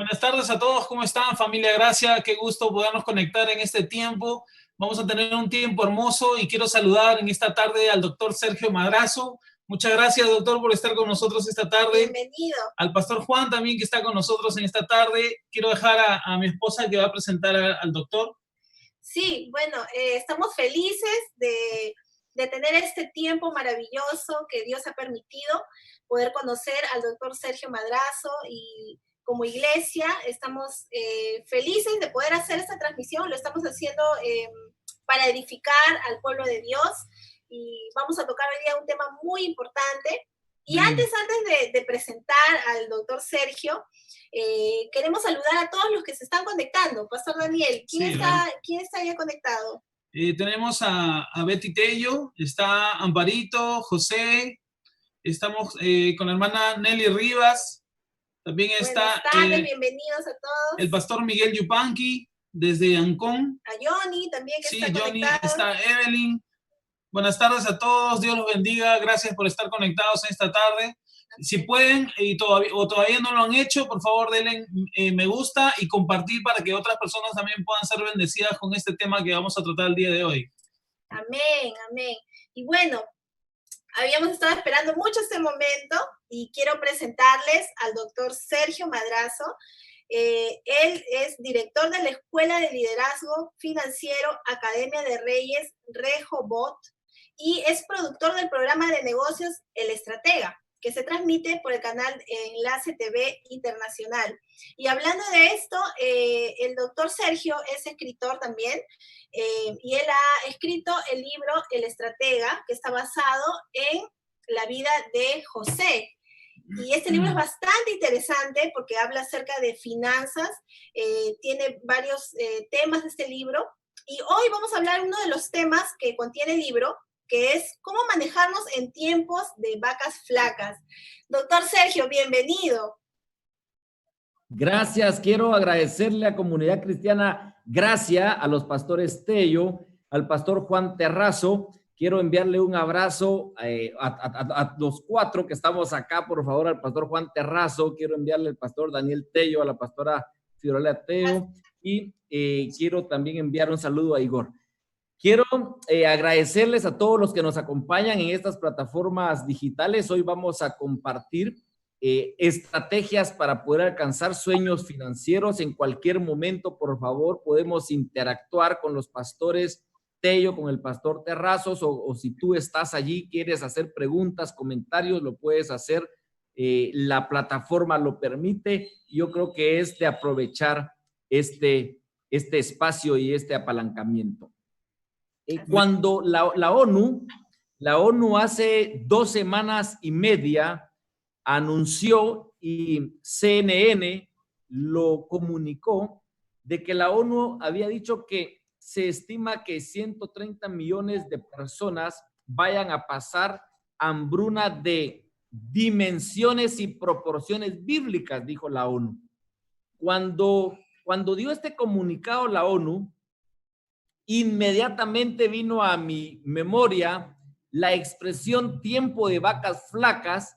Buenas tardes a todos, ¿cómo están? Familia Gracia, qué gusto podernos conectar en este tiempo. Vamos a tener un tiempo hermoso y quiero saludar en esta tarde al doctor Sergio Madrazo. Muchas gracias, doctor, por estar con nosotros esta tarde. Bienvenido. Al pastor Juan también, que está con nosotros en esta tarde. Quiero dejar a mi esposa que va a presentar al doctor. Sí, bueno, estamos felices de tener este tiempo maravilloso que Dios ha permitido, poder conocer al doctor Sergio Madrazo y como iglesia estamos felices de poder hacer esta transmisión. Lo estamos haciendo para edificar al pueblo de Dios y vamos a tocar hoy día un tema muy importante. Y antes de presentar al doctor Sergio, queremos saludar a todos los que se están conectando. Pastor Daniel, ¿quién está ya conectado? Tenemos a Betty Tello, está Amparito, José, estamos con la hermana Nelly Rivas, también está Buenas tardes, bienvenidos a todos. el pastor Miguel Yupanqui, desde Ancón. A Johnny también que está Johnny, conectado. está Evelyn. Buenas tardes a todos, Dios los bendiga, gracias por estar conectados en esta tarde. Si pueden todavía no lo han hecho, por favor denle me gusta y compartir para que otras personas también puedan ser bendecidas con este tema que vamos a tratar el día de hoy. Amén, amén. Y bueno, habíamos estado esperando mucho este momento y quiero presentarles al doctor Sergio Madrazo. Él es director de la Escuela de Liderazgo Financiero Academia de Reyes Rehoboth y es productor del programa de negocios El Estratega, que se transmite por el canal Enlace TV Internacional. Y hablando de esto, el doctor Sergio es escritor también, y él ha escrito el libro El Estratega, que está basado en la vida de José. Y este libro es bastante interesante porque habla acerca de finanzas, tiene varios temas de este libro. Y hoy vamos a hablar uno de los temas que contiene el libro, que es cómo manejarnos en tiempos de vacas flacas. Doctor Sergio, bienvenido. Gracias, quiero agradecerle a Comunidad Cristiana Gracia, a los pastores Tello, al pastor Juan Terrazo. Quiero enviarle un abrazo a los cuatro que estamos acá, por favor, al pastor Juan Terrazo. Quiero enviarle al pastor Daniel Tello, a la pastora Fiorella Tello y quiero también enviar un saludo a Igor. Quiero agradecerles a todos los que nos acompañan en estas plataformas digitales. Hoy vamos a compartir estrategias para poder alcanzar sueños financieros en cualquier momento. Por favor, podemos interactuar con los pastores Tello, con el pastor Terrazos, o si tú estás allí, quieres hacer preguntas, comentarios, lo puedes hacer. La plataforma lo permite. Yo creo que es de aprovechar este espacio y este apalancamiento. Cuando la ONU hace 2 semanas y media anunció y CNN lo comunicó de que la ONU había dicho que se estima que 130 millones de personas vayan a pasar hambruna de dimensiones y proporciones bíblicas, dijo la ONU. Cuando dio este comunicado la ONU, inmediatamente vino a mi memoria la expresión tiempo de vacas flacas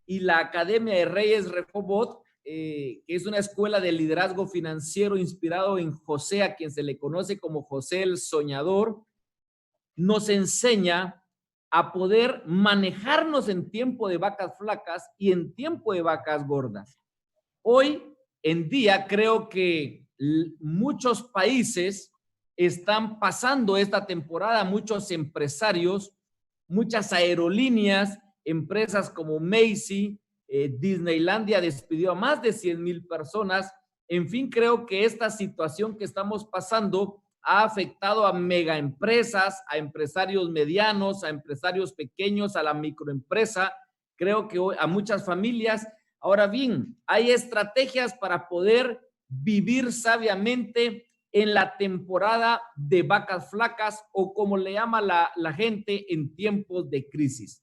y la Academia de Reyes Rehoboth, que es una escuela de liderazgo financiero inspirado en José, a quien se le conoce como José el Soñador, nos enseña a poder manejarnos en tiempo de vacas flacas y en tiempo de vacas gordas. Hoy en día creo que muchos países están pasando esta temporada, muchos empresarios, muchas aerolíneas, empresas como Macy, Disneylandia despidió a más de 100,000 personas. En fin, creo que esta situación que estamos pasando ha afectado a megaempresas, a empresarios medianos, a empresarios pequeños, a la microempresa, creo que a muchas familias. Ahora bien, hay estrategias para poder vivir sabiamente en la temporada de vacas flacas, o como le llama la gente, en tiempos de crisis.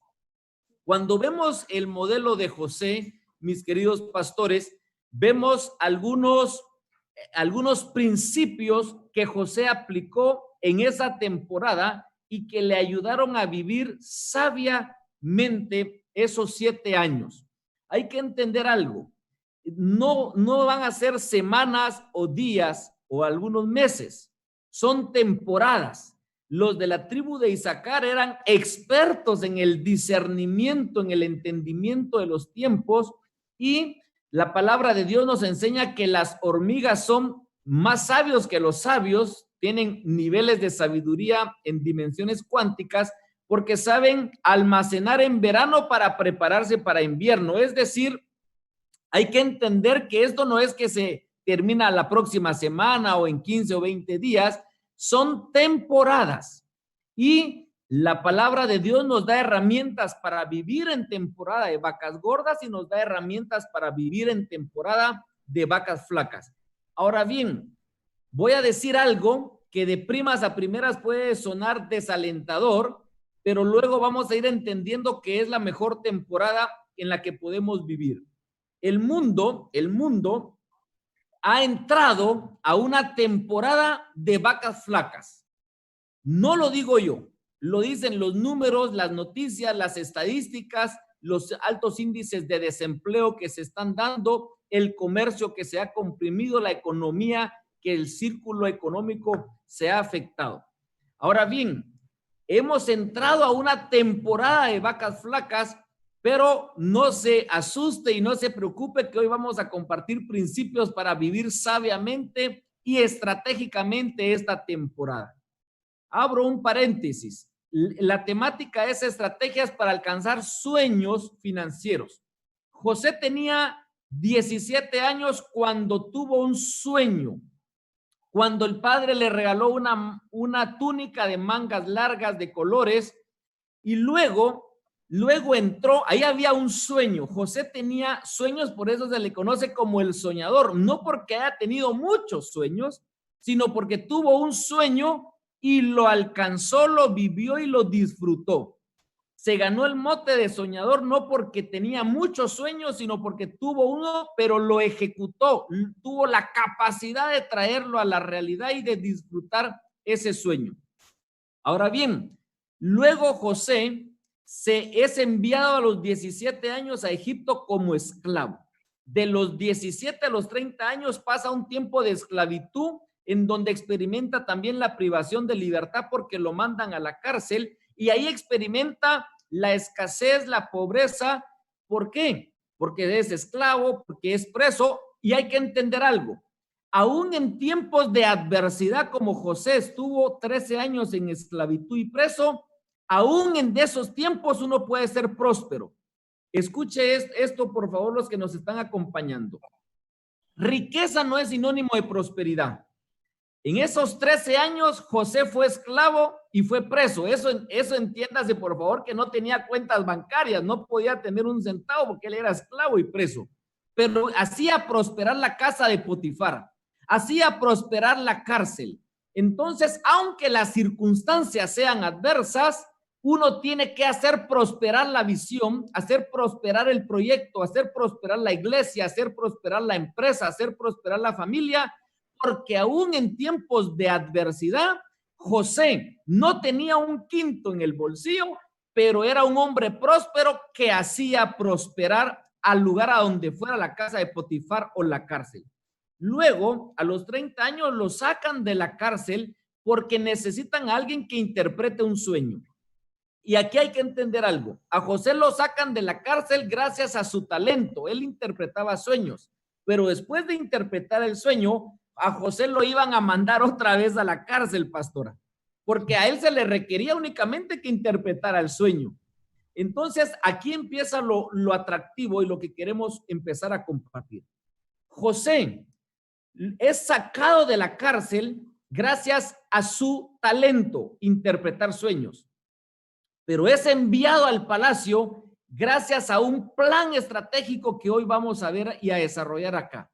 Cuando vemos el modelo de José, mis queridos pastores, vemos algunos principios que José aplicó en esa temporada y que le ayudaron a vivir sabiamente esos 7 años. Hay que entender algo. no van a ser semanas o días o algunos meses, son temporadas. Los de la tribu de Isaacar eran expertos en el discernimiento, en el entendimiento de los tiempos, y la palabra de Dios nos enseña que las hormigas son más sabios que los sabios, tienen niveles de sabiduría en dimensiones cuánticas, porque saben almacenar en verano para prepararse para invierno. Es decir, hay que entender que esto no es que se termina la próxima semana o en 15 o 20 días, son temporadas. Y la palabra de Dios nos da herramientas para vivir en temporada de vacas gordas y nos da herramientas para vivir en temporada de vacas flacas. Ahora bien, voy a decir algo que de primas a primeras puede sonar desalentador, pero luego vamos a ir entendiendo que es la mejor temporada en la que podemos vivir. El mundo ha entrado a una temporada de vacas flacas. No lo digo yo, lo dicen los números, las noticias, las estadísticas, los altos índices de desempleo que se están dando, el comercio que se ha comprimido, la economía, que el círculo económico se ha afectado. Ahora bien, hemos entrado a una temporada de vacas flacas, pero no se asuste y no se preocupe que hoy vamos a compartir principios para vivir sabiamente y estratégicamente esta temporada. Abro un paréntesis. La temática es estrategias para alcanzar sueños financieros. José tenía 17 años cuando tuvo un sueño, cuando el padre le regaló una túnica de mangas largas de colores y luego entró, ahí había un sueño. José tenía sueños, por eso se le conoce como el soñador, no porque haya tenido muchos sueños, sino porque tuvo un sueño y lo alcanzó, lo vivió y lo disfrutó. Se ganó el mote de soñador no porque tenía muchos sueños, sino porque tuvo uno, pero lo ejecutó, tuvo la capacidad de traerlo a la realidad y de disfrutar ese sueño. Ahora bien, luego José es enviado a los 17 años a Egipto como esclavo. De los 17 a los 30 años pasa un tiempo de esclavitud en donde experimenta también la privación de libertad porque lo mandan a la cárcel y ahí experimenta la escasez, la pobreza. ¿Por qué? Porque es esclavo, porque es preso, y hay que entender algo. Aún en tiempos de adversidad como José estuvo 13 años en esclavitud y preso, aún en esos tiempos uno puede ser próspero. Escuche esto, por favor, los que nos están acompañando. Riqueza no es sinónimo de prosperidad. En esos 13 años, José fue esclavo y fue preso. Eso entiéndase, por favor, que no tenía cuentas bancarias, no podía tener un centavo porque él era esclavo y preso. Pero hacía prosperar la casa de Potifar, hacía prosperar la cárcel. Entonces, aunque las circunstancias sean adversas, uno tiene que hacer prosperar la visión, hacer prosperar el proyecto, hacer prosperar la iglesia, hacer prosperar la empresa, hacer prosperar la familia, porque aún en tiempos de adversidad, José no tenía un quinto en el bolsillo, pero era un hombre próspero que hacía prosperar al lugar a donde fuera la casa de Potifar o la cárcel. Luego, a los 30 años, lo sacan de la cárcel porque necesitan a alguien que interprete un sueño. Y aquí hay que entender algo. A José lo sacan de la cárcel gracias a su talento. Él interpretaba sueños, pero después de interpretar el sueño, a José lo iban a mandar otra vez a la cárcel, pastora, porque a él se le requería únicamente que interpretara el sueño. Entonces, aquí empieza lo atractivo y lo que queremos empezar a compartir. José es sacado de la cárcel gracias a su talento, interpretar sueños, pero es enviado al palacio gracias a un plan estratégico que hoy vamos a ver y a desarrollar acá.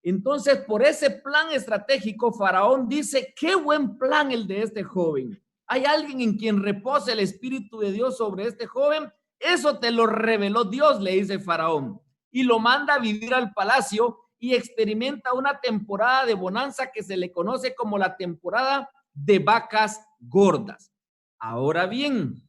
Entonces, por ese plan estratégico, Faraón dice, qué buen plan el de este joven. ¿Hay alguien en quien reposa el Espíritu de Dios sobre este joven? Eso te lo reveló Dios, le dice Faraón. Y lo manda a vivir al palacio y experimenta una temporada de bonanza que se le conoce como la temporada de vacas gordas. Ahora bien,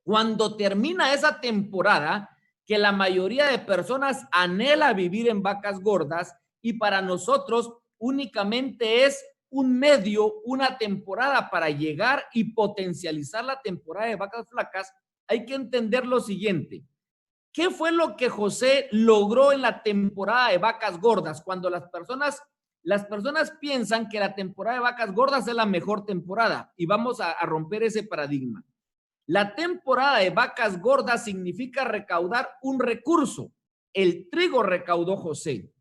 cuando termina esa temporada, que la mayoría de personas anhela vivir en vacas gordas y para nosotros únicamente es un medio, una temporada para llegar y potencializar la temporada de vacas flacas. Hay que entender lo siguiente. ¿Qué fue lo que José logró en la temporada de vacas gordas? Cuando las personas piensan que la temporada de vacas gordas es la mejor temporada y vamos a romper ese paradigma. La temporada de vacas gordas significa recaudar un recurso. El trigo recaudó José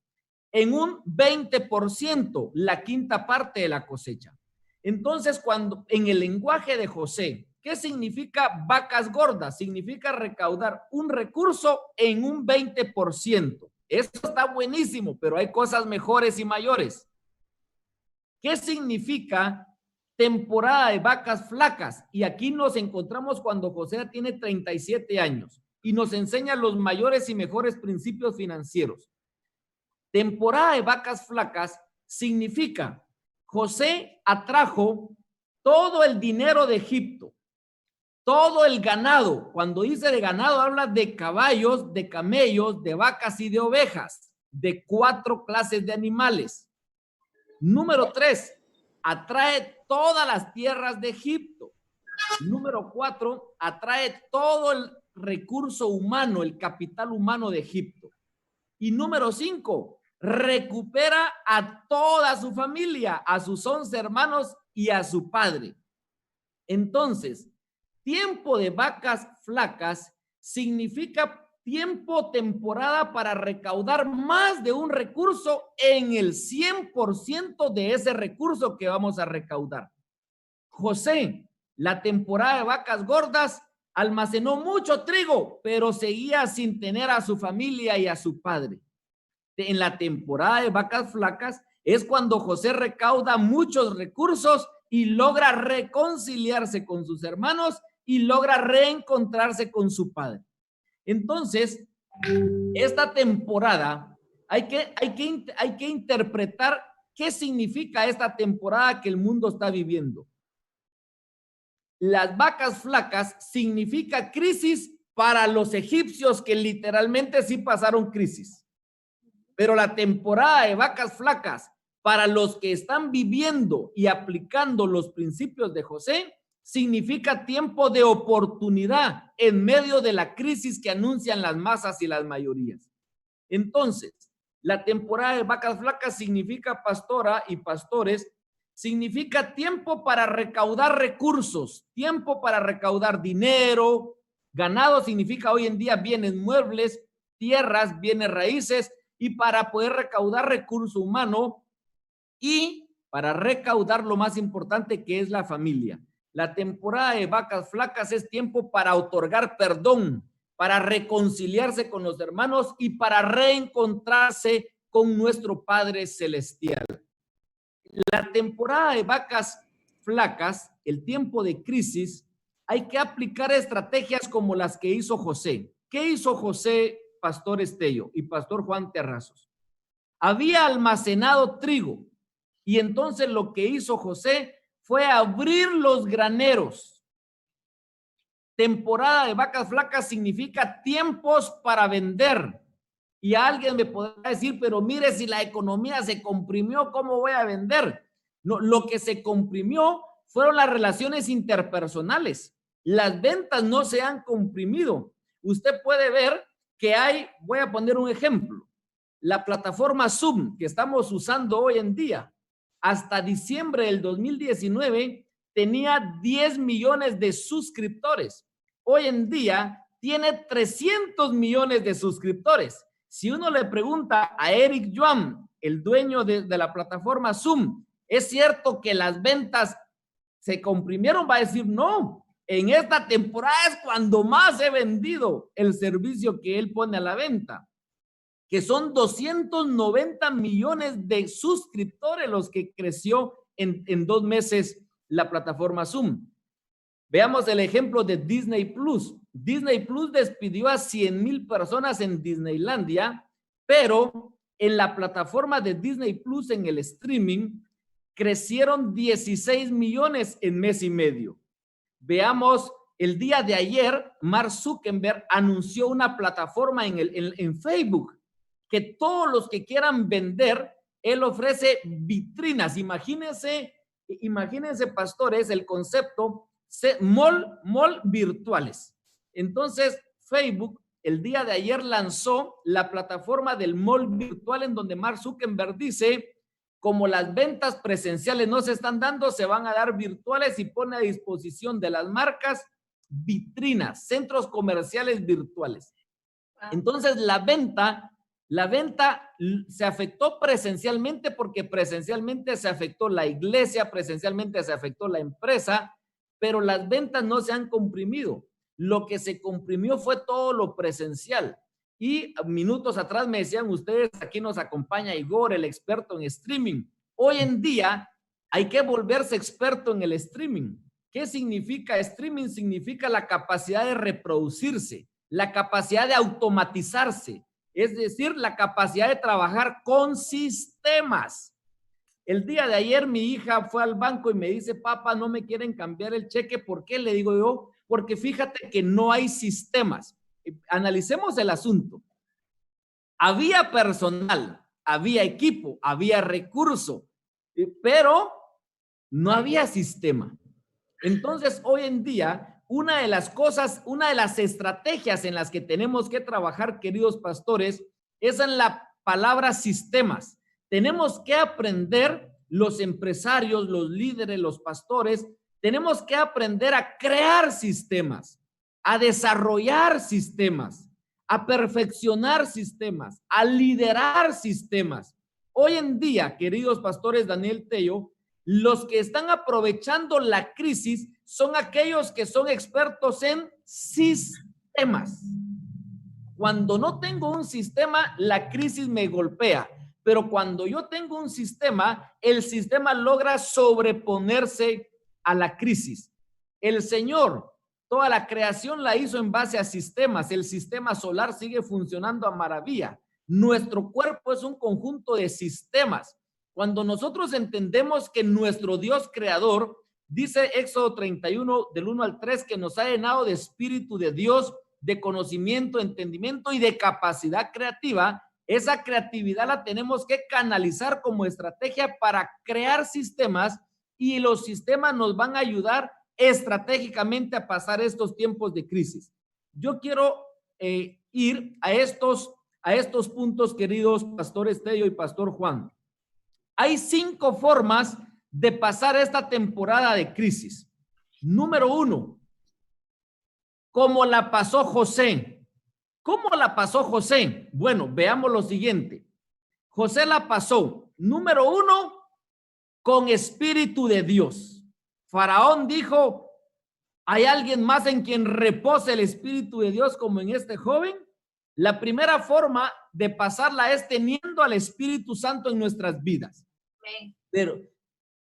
en un 20%, la quinta parte de la cosecha. Entonces, cuando en el lenguaje de José, ¿qué significa vacas gordas? Significa recaudar un recurso en un 20%. Eso está buenísimo, pero hay cosas mejores y mayores. ¿Qué significa temporada de vacas flacas? Y aquí nos encontramos cuando José tiene 37 años y nos enseña los mayores y mejores principios financieros. Temporada de vacas flacas significa José atrajo todo el dinero de Egipto, todo el ganado. Cuando dice de ganado, habla de caballos, de camellos, de vacas y de ovejas, de 4 clases de animales. Número 3, atrae todas las tierras de Egipto. Número 4, atrae todo el recurso humano, el capital humano de Egipto. Y número 5, recupera a toda su familia, a sus 11 hermanos y a su padre. Entonces, tiempo de vacas flacas significa tiempo, temporada para recaudar más de un recurso en el 100% de ese recurso que vamos a recaudar. José, la temporada de vacas gordas, almacenó mucho trigo, pero seguía sin tener a su familia y a su padre. En la temporada de vacas flacas es cuando José recauda muchos recursos y logra reconciliarse con sus hermanos y logra reencontrarse con su padre. Entonces, esta temporada hay que interpretar qué significa esta temporada que el mundo está viviendo. Las vacas flacas significa crisis para los egipcios que literalmente sí pasaron crisis. Pero la temporada de vacas flacas para los que están viviendo y aplicando los principios de José significa tiempo de oportunidad en medio de la crisis que anuncian las masas y las mayorías. Entonces, la temporada de vacas flacas significa, pastora y pastores, significa tiempo para recaudar recursos, tiempo para recaudar dinero. Ganado significa hoy en día bienes muebles, tierras, bienes raíces, y para poder recaudar recurso humano y para recaudar lo más importante que es la familia. La temporada de vacas flacas es tiempo para otorgar perdón, para reconciliarse con los hermanos y para reencontrarse con nuestro Padre Celestial. La temporada de vacas flacas, el tiempo de crisis, hay que aplicar estrategias como las que hizo José. ¿Qué hizo José, Pastor Estello y Pastor Juan Terrazos? Había almacenado trigo y entonces lo que hizo José fue abrir los graneros. Temporada de vacas flacas significa tiempos para vender. Y alguien me podrá decir, pero mire, si la economía se comprimió, ¿cómo voy a vender? No, lo que se comprimió fueron las relaciones interpersonales. Las ventas no se han comprimido. Usted puede ver que hay, voy a poner un ejemplo, la plataforma Zoom que estamos usando hoy en día, hasta diciembre del 2019 tenía 10 millones de suscriptores. Hoy en día tiene 300 millones de suscriptores. Si uno le pregunta a Eric Yuan, el dueño de la plataforma Zoom, ¿es cierto que las ventas se comprimieron? Va a decir no. En esta temporada es cuando más he vendido el servicio que él pone a la venta, que son 290 millones de suscriptores los que creció en 2 meses la plataforma Zoom. Veamos el ejemplo de Disney Plus. Disney Plus despidió a 100,000 personas en Disneylandia, pero en la plataforma de Disney Plus, en el streaming, crecieron 16 millones en mes y medio. Veamos el día de ayer, Mark Zuckerberg anunció una plataforma en Facebook que todos los que quieran vender, él ofrece vitrinas. Imagínense, pastores, el concepto mall virtuales. Entonces, Facebook el día de ayer lanzó la plataforma del mall virtual en donde Mark Zuckerberg dice, como las ventas presenciales no se están dando, se van a dar virtuales y pone a disposición de las marcas vitrinas, centros comerciales virtuales. Entonces, la venta se afectó presencialmente porque presencialmente se afectó la iglesia, presencialmente se afectó la empresa, pero las ventas no se han comprimido. Lo que se comprimió fue todo lo presencial. Y minutos atrás me decían ustedes, aquí nos acompaña Igor, el experto en streaming. Hoy en día hay que volverse experto en el streaming. ¿Qué significa streaming? Significa la capacidad de reproducirse, la capacidad de automatizarse, es decir, la capacidad de trabajar con sistemas. El día de ayer mi hija fue al banco y me dice, papá, no me quieren cambiar el cheque. ¿Por qué? Le digo yo, porque fíjate que no hay sistemas. Analicemos el asunto. Había personal, había equipo, había recurso, pero no había sistema. Entonces, hoy en día, una de las estrategias en las que tenemos que trabajar, queridos pastores, es en la palabra sistemas. Tenemos que aprender, los empresarios, los líderes, los pastores, tenemos que aprender a crear sistemas, a desarrollar sistemas, a perfeccionar sistemas, a liderar sistemas. Hoy en día, queridos pastores Daniel Tello, los que están aprovechando la crisis son aquellos que son expertos en sistemas. Cuando no tengo un sistema, la crisis me golpea. Pero cuando yo tengo un sistema, el sistema logra sobreponerse a la crisis. El Señor, toda la creación la hizo en base a sistemas. El sistema solar sigue funcionando a maravilla. Nuestro cuerpo es un conjunto de sistemas. Cuando nosotros entendemos que nuestro Dios creador, dice Éxodo 31, del 1 al 3, que nos ha llenado de espíritu de Dios, de conocimiento, entendimiento y de capacidad creativa, esa creatividad la tenemos que canalizar como estrategia para crear sistemas, y los sistemas nos van a ayudar estratégicamente a pasar estos tiempos de crisis. Yo quiero ir a estos puntos, queridos pastores Tello y pastor Juan. Hay 5 formas de pasar esta temporada de crisis. Número 1, ¿cómo la pasó José? ¿Cómo la pasó José? Bueno, veamos lo siguiente. José la pasó, número 1, con espíritu de Dios. Faraón dijo, ¿hay alguien más en quien repose el espíritu de Dios como en este joven? La primera forma de pasarla es teniendo al Espíritu Santo en nuestras vidas. Pero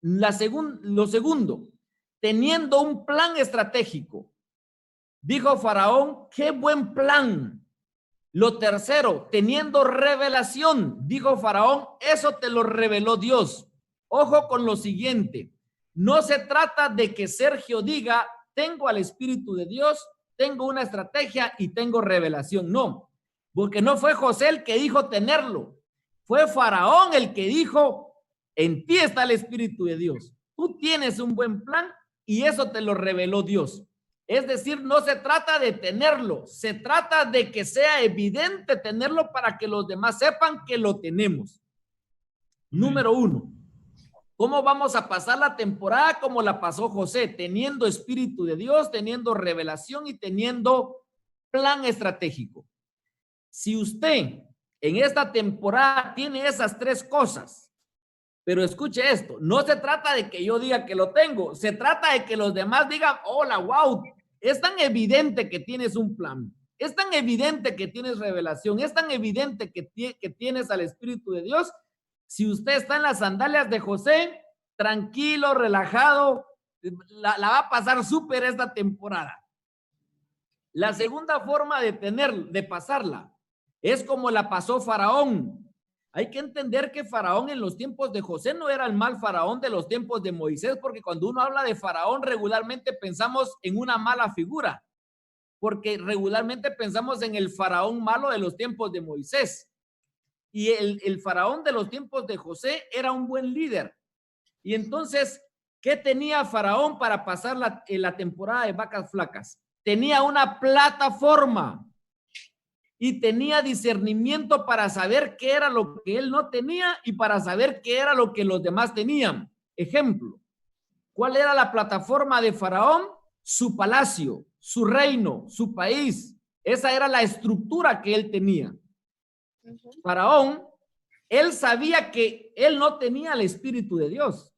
lo segundo, teniendo un plan estratégico. Dijo Faraón, qué buen plan. Lo tercero, teniendo revelación. Dijo Faraón, eso te lo reveló Dios. Ojo con lo siguiente, no se trata de que Sergio diga, tengo al Espíritu de Dios, tengo una estrategia y tengo revelación. No, porque no fue José el que dijo tenerlo, fue Faraón el que dijo, en ti está el Espíritu de Dios. Tú tienes un buen plan y eso te lo reveló Dios. Es decir, no se trata de tenerlo, se trata de que sea evidente tenerlo para que los demás sepan que lo tenemos. Número 1. ¿Cómo vamos a pasar la temporada como la pasó José? Teniendo Espíritu de Dios, teniendo revelación y teniendo plan estratégico. Si usted en esta temporada tiene esas 3 cosas, pero escuche esto, no se trata de que yo diga que lo tengo, se trata de que los demás digan, hola, wow, es tan evidente que tienes un plan, es tan evidente que tienes revelación, es tan evidente que tienes al Espíritu de Dios. Si usted está en las sandalias de José, tranquilo, relajado, la va a pasar súper esta temporada. La segunda forma de pasarla es como la pasó Faraón. Hay que entender que Faraón en los tiempos de José no era el mal Faraón de los tiempos de Moisés, porque cuando uno habla de Faraón regularmente pensamos en una mala figura, porque regularmente pensamos en el Faraón malo de los tiempos de Moisés. Y el Faraón de los tiempos de José era un buen líder. Y entonces, ¿qué tenía Faraón para pasar la temporada de vacas flacas? Tenía una plataforma y tenía discernimiento para saber qué era lo que él no tenía y para saber qué era lo que los demás tenían. Ejemplo, ¿cuál era la plataforma de Faraón? Su palacio, su reino, su país. Esa era la estructura que él tenía. Faraón, él sabía que él no tenía el Espíritu de Dios.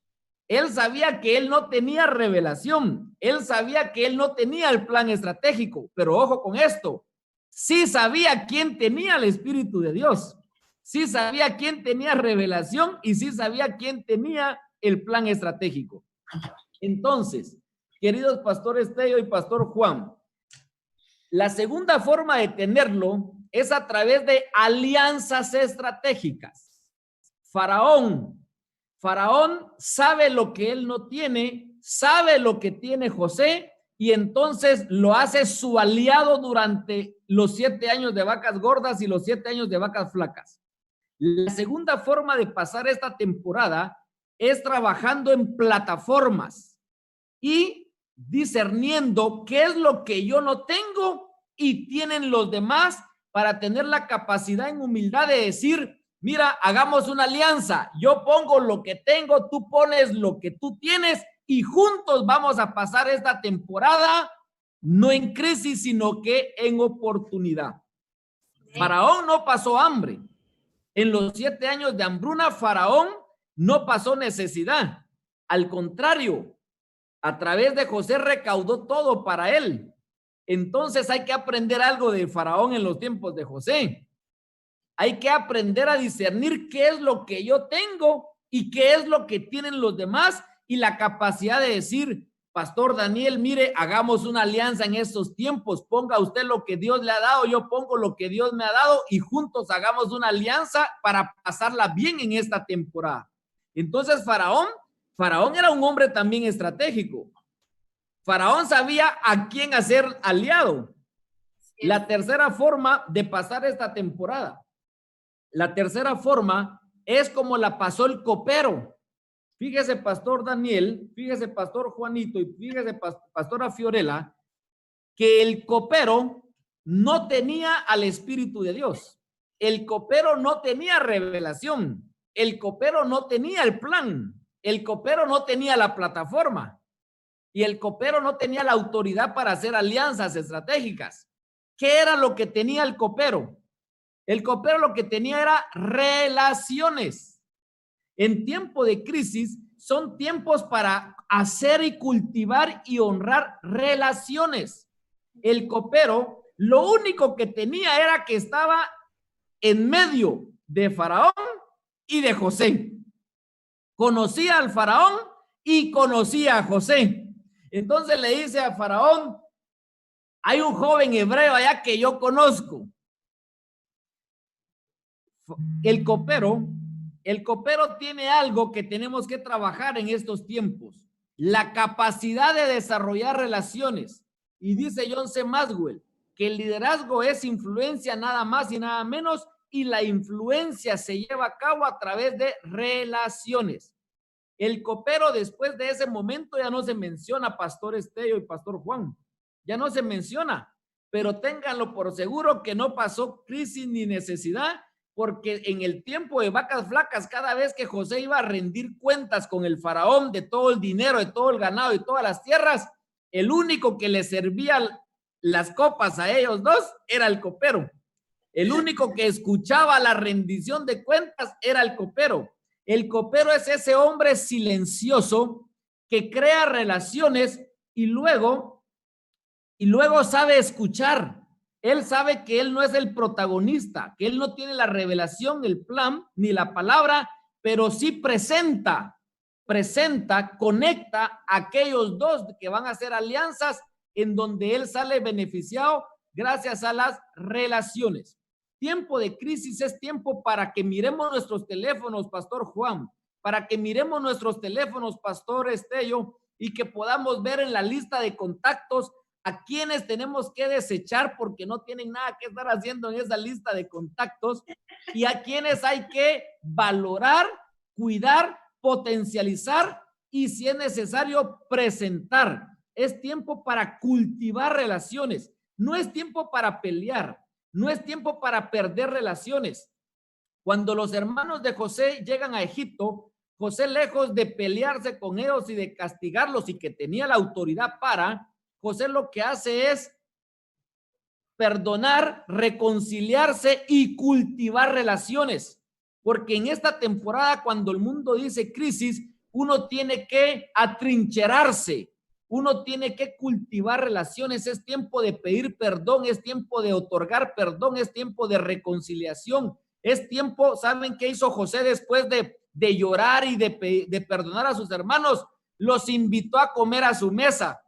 Él sabía que él no tenía revelación. Él sabía que él no tenía el plan estratégico. Pero ojo con esto. Sí sabía quién tenía el Espíritu de Dios. Sí sabía quién tenía revelación y sí sabía quién tenía el plan estratégico. Entonces, queridos pastores Tello y pastor Juan, la segunda forma de tenerlo es a través de alianzas estratégicas. Faraón sabe lo que él no tiene, sabe lo que tiene José y entonces lo hace su aliado durante los 7 años de vacas gordas y los 7 años de vacas flacas. La segunda forma de pasar esta temporada es trabajando en plataformas y discerniendo qué es lo que yo no tengo y tienen los demás para tener la capacidad en humildad de decir, mira, hagamos una alianza, yo pongo lo que tengo, tú pones lo que tú tienes y juntos vamos a pasar esta temporada, no en crisis, sino que en oportunidad. Faraón no pasó hambre. En los 7 años de hambruna, Faraón no pasó necesidad. Al contrario, a través de José recaudó todo para él. Entonces hay que aprender algo de Faraón en los tiempos de José. Hay que aprender a discernir qué es lo que yo tengo y qué es lo que tienen los demás y la capacidad de decir, pastor Daniel, mire, hagamos una alianza en estos tiempos, ponga usted lo que Dios le ha dado, yo pongo lo que Dios me ha dado y juntos hagamos una alianza para pasarla bien en esta temporada. Entonces Faraón era un hombre también estratégico. Faraón sabía a quién hacer aliado. La tercera forma de pasar esta temporada. La tercera forma es como la pasó el copero. Fíjese, pastor Daniel, fíjese, pastor Juanito y fíjese, pastora Fiorella, que el copero no tenía al Espíritu de Dios. El copero no tenía revelación. El copero no tenía el plan. El copero no tenía la plataforma. Y el copero no tenía la autoridad para hacer alianzas estratégicas. ¿Qué era lo que tenía el copero? El copero lo que tenía era relaciones. En tiempo de crisis son tiempos para hacer y cultivar y honrar relaciones. El copero lo único que tenía era que estaba en medio de Faraón y de José. Conocía al Faraón y conocía a José. Entonces le dice a Faraón, hay un joven hebreo allá que yo conozco. El copero tiene algo que tenemos que trabajar en estos tiempos, la capacidad de desarrollar relaciones. Y dice John C. Maxwell que el liderazgo es influencia nada más y nada menos, y la influencia se lleva a cabo a través de relaciones. El copero después de ese momento ya no se menciona, pastor Tello y pastor Juan, ya no se menciona, pero ténganlo por seguro que no pasó crisis ni necesidad, porque en el tiempo de vacas flacas, cada vez que José iba a rendir cuentas con el faraón de todo el dinero, de todo el ganado y todas las tierras, el único que le servía las copas a ellos dos era el copero. El único que escuchaba la rendición de cuentas era el copero. El copero es ese hombre silencioso que crea relaciones y luego sabe escuchar. Él sabe que él no es el protagonista, que él no tiene la revelación, el plan, ni la palabra, pero sí presenta, conecta a aquellos dos que van a hacer alianzas en donde él sale beneficiado gracias a las relaciones. tiempo de crisis es tiempo para que miremos nuestros teléfonos, Pastor Juan, para que miremos nuestros teléfonos, Pastor Estello, y que podamos ver en la lista de contactos a quienes tenemos que desechar porque no tienen nada que estar haciendo en esa lista de contactos y a quienes hay que valorar, cuidar, potencializar y si es necesario presentar. Es tiempo para cultivar relaciones, no es tiempo para pelear, no es tiempo para perder relaciones. Cuando los hermanos de José llegan a Egipto, José, lejos de pelearse con ellos y de castigarlos y que tenía la autoridad para, José lo que hace es perdonar, reconciliarse y cultivar relaciones. Porque en esta temporada, cuando el mundo dice crisis, uno tiene que atrincherarse, uno tiene que cultivar relaciones. Es tiempo de pedir perdón, es tiempo de otorgar perdón, es tiempo de reconciliación. Es tiempo, ¿saben qué hizo José después de llorar y de perdonar a sus hermanos? Los invitó a comer a su mesa.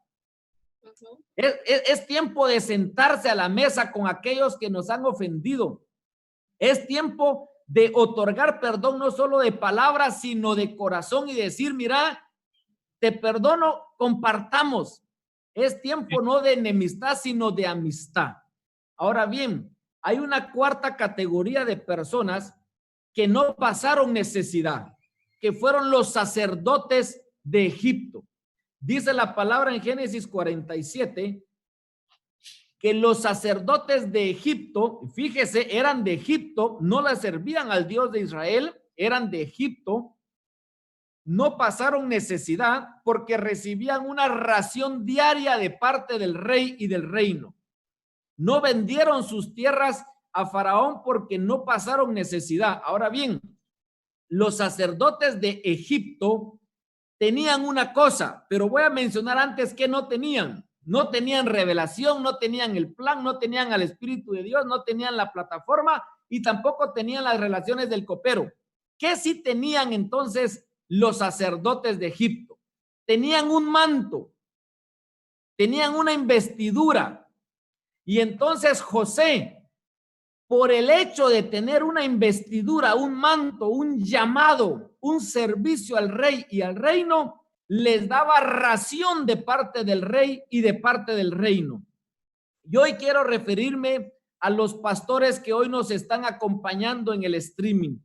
Es tiempo de sentarse a la mesa con aquellos que nos han ofendido. Es tiempo de otorgar perdón, no solo de palabras, sino de corazón y decir, mira, te perdono, compartamos. Es tiempo no de enemistad, sino de amistad. Ahora bien, hay una cuarta categoría de personas que no pasaron necesidad, que fueron los sacerdotes de Egipto. Dice la palabra en Génesis 47 que los sacerdotes de Egipto, fíjese, eran de Egipto, no le servían al Dios de Israel, eran de Egipto, no pasaron necesidad porque recibían una ración diaria de parte del rey y del reino. No vendieron sus tierras a Faraón porque no pasaron necesidad. Ahora bien, los sacerdotes de Egipto tenían una cosa, pero voy a mencionar antes que no tenían. No tenían revelación, no tenían el plan, no tenían al Espíritu de Dios, no tenían la plataforma y tampoco tenían las relaciones del copero. ¿Qué sí tenían entonces los sacerdotes de Egipto? Tenían un manto, tenían una investidura. Y entonces José, por el hecho de tener una investidura, un manto, un llamado, un servicio al rey y al reino, les daba ración de parte del rey y de parte del reino. Yo hoy quiero referirme a los pastores que hoy nos están acompañando en el streaming.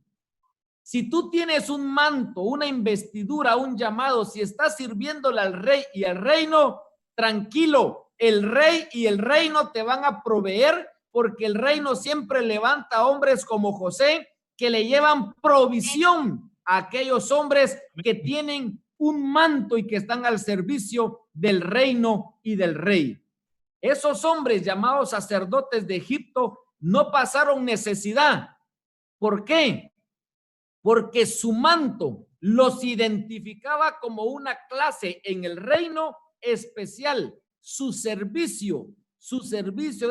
Si tú tienes un manto, una investidura, un llamado, si estás sirviéndole al rey y al reino, tranquilo, el rey y el reino te van a proveer porque el reino siempre levanta hombres como José que le llevan provisión a aquellos hombres que tienen un manto y que están al servicio del reino y del rey. Esos hombres llamados sacerdotes de Egipto no pasaron necesidad. ¿Por qué? Porque su manto los identificaba como una clase en el reino especial. Su servicio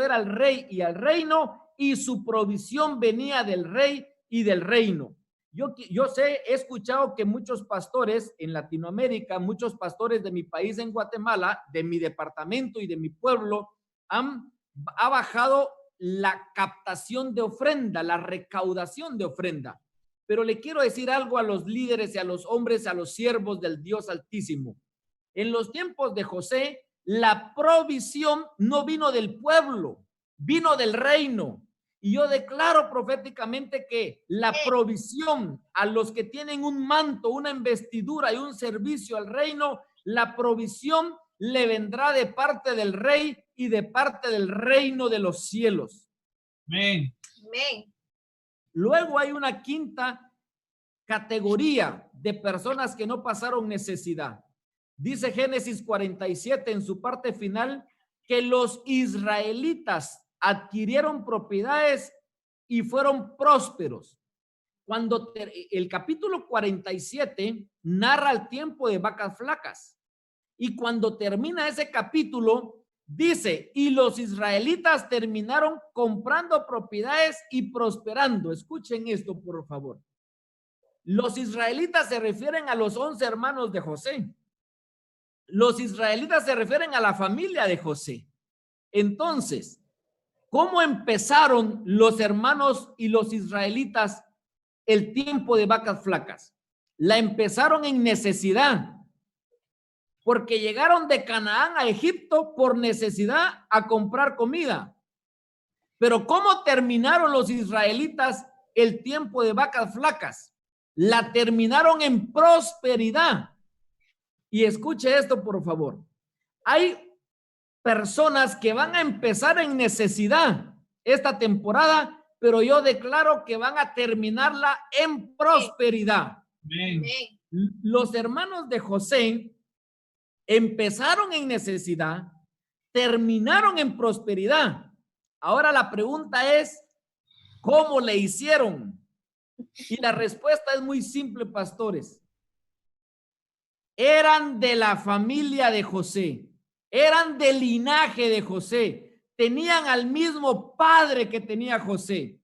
era al rey y al reino y su provisión venía del rey y del reino. Yo sé, he escuchado que muchos pastores en Latinoamérica, muchos pastores de mi país en Guatemala, de mi departamento y de mi pueblo, ha bajado la captación de ofrenda, la recaudación de ofrenda. Pero le quiero decir algo a los líderes y a los hombres, a los siervos del Dios Altísimo. En los tiempos de José, la provisión no vino del pueblo, vino del reino. Y yo declaro proféticamente que la provisión a los que tienen un manto, una investidura y un servicio al reino, la provisión le vendrá de parte del rey y de parte del reino de los cielos. Amén. Amén. Luego hay una quinta categoría de personas que no pasaron necesidad. Dice Génesis 47 en su parte final que los israelitas adquirieron propiedades y fueron prósperos. Cuando el capítulo 47 narra el tiempo de vacas flacas y cuando termina ese capítulo dice, y los israelitas terminaron comprando propiedades y prosperando. Escuchen esto, por favor. Los israelitas se refieren a los 11 hermanos de José. Los israelitas se refieren a la familia de José. Entonces, ¿Cómo empezaron los hermanos y los israelitas el tiempo de vacas flacas? La empezaron en necesidad, porque llegaron de Canaán a Egipto por necesidad a comprar comida. Pero ¿cómo terminaron los israelitas el tiempo de vacas flacas? La terminaron en prosperidad. Y escuche esto, por favor. Hay personas que van a empezar en necesidad esta temporada, pero yo declaro que van a terminarla en prosperidad. Amén. Los hermanos de José empezaron en necesidad, terminaron en prosperidad. Ahora la pregunta es, ¿cómo le hicieron? Y la respuesta es muy simple, pastores. Eran de la familia de José, eran del linaje de José, tenían al mismo padre que tenía José.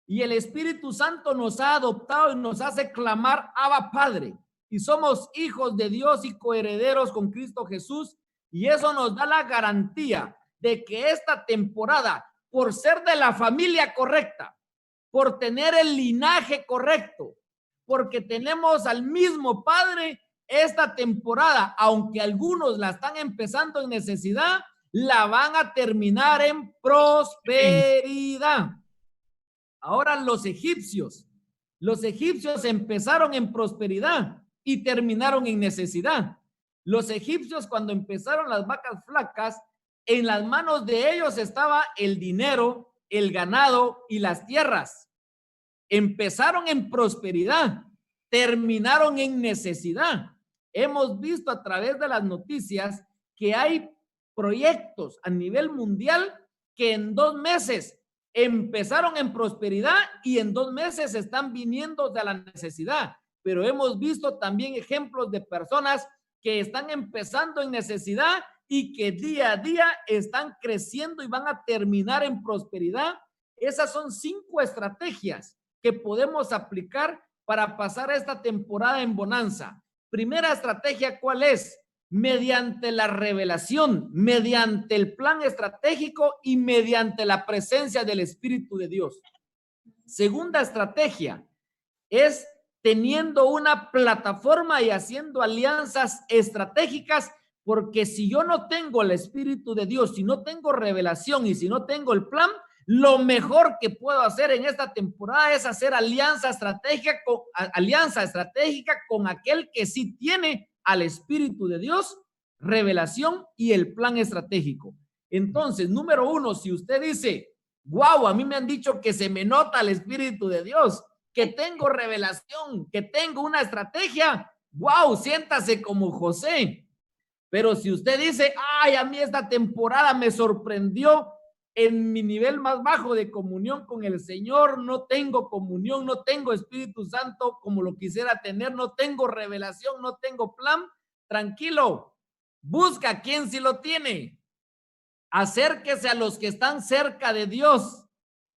Y el Espíritu Santo nos ha adoptado y nos hace clamar Abba Padre. Y somos hijos de Dios y coherederos con Cristo Jesús. Y eso nos da la garantía de que esta temporada, por ser de la familia correcta, por tener el linaje correcto, porque tenemos al mismo Padre, esta temporada, aunque algunos la están empezando en necesidad, la van a terminar en prosperidad. Ahora los egipcios empezaron en prosperidad y terminaron en necesidad. Los egipcios, cuando empezaron las vacas flacas, en las manos de ellos estaba el dinero, el ganado y las tierras. Empezaron en prosperidad, terminaron en necesidad. Hemos visto a través de las noticias que hay proyectos a nivel mundial que en 2 meses empezaron en prosperidad y en 2 meses están viniendo de la necesidad. Pero hemos visto también ejemplos de personas que están empezando en necesidad y que día a día están creciendo y van a terminar en prosperidad. Esas son 5 estrategias que podemos aplicar para pasar esta temporada en bonanza. Primera estrategia, ¿cuál es? Mediante la revelación, mediante el plan estratégico y mediante la presencia del Espíritu de Dios. Segunda estrategia es teniendo una plataforma y haciendo alianzas estratégicas, porque si yo no tengo el Espíritu de Dios, si no tengo revelación y si no tengo el plan, lo mejor que puedo hacer en esta temporada es hacer alianza estratégica con aquel que sí tiene al Espíritu de Dios, revelación y el plan estratégico. Entonces, número 1, si usted dice, wow, a mí me han dicho que se me nota el Espíritu de Dios, que tengo revelación, que tengo una estrategia, wow, siéntase como José. Pero si usted dice, ay, a mí esta temporada me sorprendió en mi nivel más bajo de comunión con el Señor, no tengo comunión, no tengo Espíritu Santo como lo quisiera tener, no tengo revelación, no tengo plan, tranquilo, busca a quien sí lo tiene, acérquese a los que están cerca de Dios,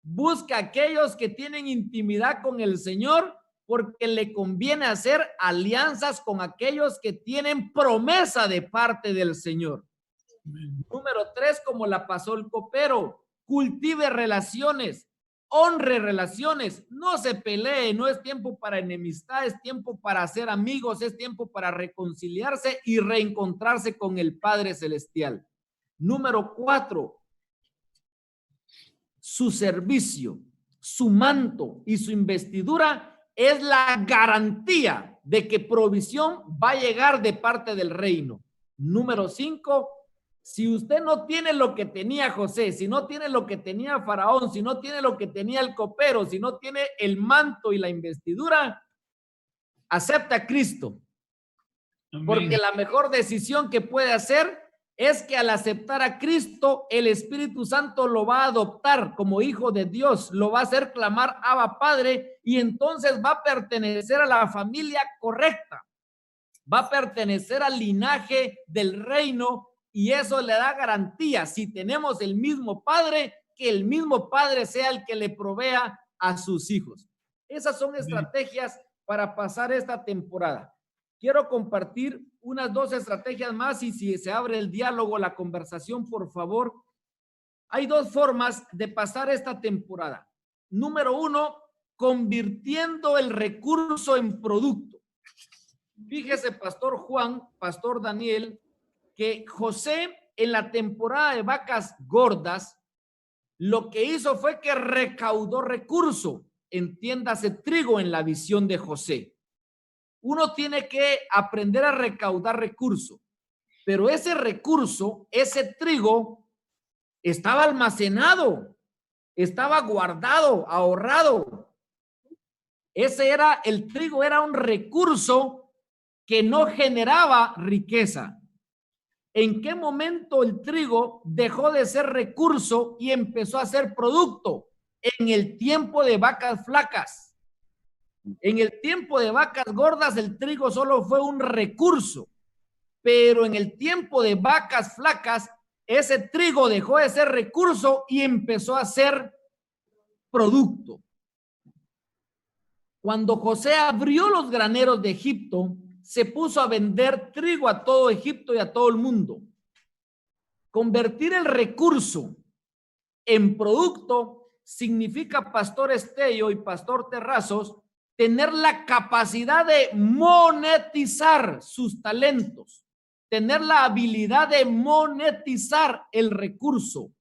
busca a aquellos que tienen intimidad con el Señor, porque le conviene hacer alianzas con aquellos que tienen promesa de parte del Señor. Número 3, como la pasó el copero, cultive relaciones, honre relaciones, no se pelee, no es tiempo para enemistad, es tiempo para hacer amigos, es tiempo para reconciliarse y reencontrarse con el Padre Celestial. Número 4, su servicio, su manto y su investidura es la garantía de que provisión va a llegar de parte del reino. Número 5, si usted no tiene lo que tenía José, si no tiene lo que tenía Faraón, si no tiene lo que tenía el copero, si no tiene el manto y la investidura, acepta a Cristo. Amén. Porque la mejor decisión que puede hacer es que al aceptar a Cristo, el Espíritu Santo lo va a adoptar como hijo de Dios, lo va a hacer clamar Abba Padre y entonces va a pertenecer a la familia correcta, va a pertenecer al linaje del reino. Y eso le da garantía, si tenemos el mismo Padre, que el mismo Padre sea el que le provea a sus hijos. Esas son estrategias para pasar esta temporada. Quiero compartir unas 2 estrategias más y si se abre el diálogo, la conversación, por favor, Hay dos formas de pasar esta temporada. Número uno, convirtiendo el recurso en producto. Fíjese, Pastor Juan, Pastor Daniel, que José en la temporada de vacas gordas, lo que hizo fue que recaudó recurso, entiéndase trigo en la visión de José. Uno tiene que aprender a recaudar recurso, pero ese recurso, ese trigo, estaba almacenado, estaba guardado, ahorrado. Ese era, el trigo era un recurso que no generaba riqueza. ¿En qué momento el trigo dejó de ser recurso y empezó a ser producto? En el tiempo de vacas flacas. En el tiempo de vacas gordas, el trigo solo fue un recurso. Pero en el tiempo de vacas flacas, ese trigo dejó de ser recurso y empezó a ser producto. Cuando José abrió los graneros de Egipto, se puso a vender trigo a todo Egipto y a todo el mundo. Convertir el recurso en producto significa, Pastor Estello y Pastor Terrazos, tener la capacidad de monetizar sus talentos, tener la habilidad de monetizar el recurso.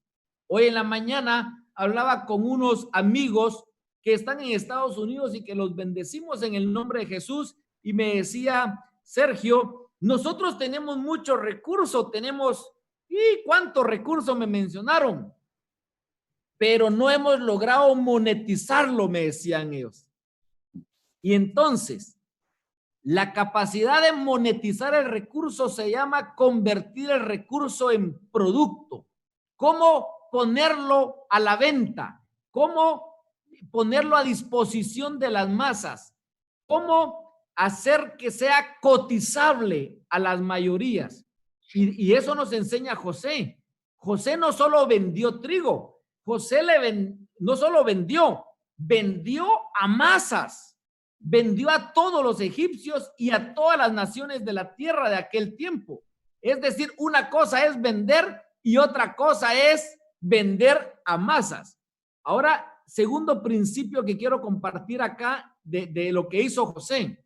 Hoy en la mañana hablaba con unos amigos que están en Estados Unidos y que los bendecimos en el nombre de Jesús, y me decía, Sergio, nosotros tenemos muchos recursos, tenemos, ¿y cuántos recursos me mencionaron? Pero no hemos logrado monetizarlo, me decían ellos. Y entonces, la capacidad de monetizar el recurso se llama convertir el recurso en producto. ¿Cómo ponerlo a la venta? ¿Cómo ponerlo a disposición de las masas? ¿Cómo hacer que sea cotizable a las mayorías? Y eso nos enseña José. José no solo vendió trigo, José no solo vendió a masas, vendió a todos los egipcios y a todas las naciones de la tierra de aquel tiempo. Es decir, una cosa es vender y otra cosa es vender a masas. Ahora, segundo principio que quiero compartir acá de lo que hizo José.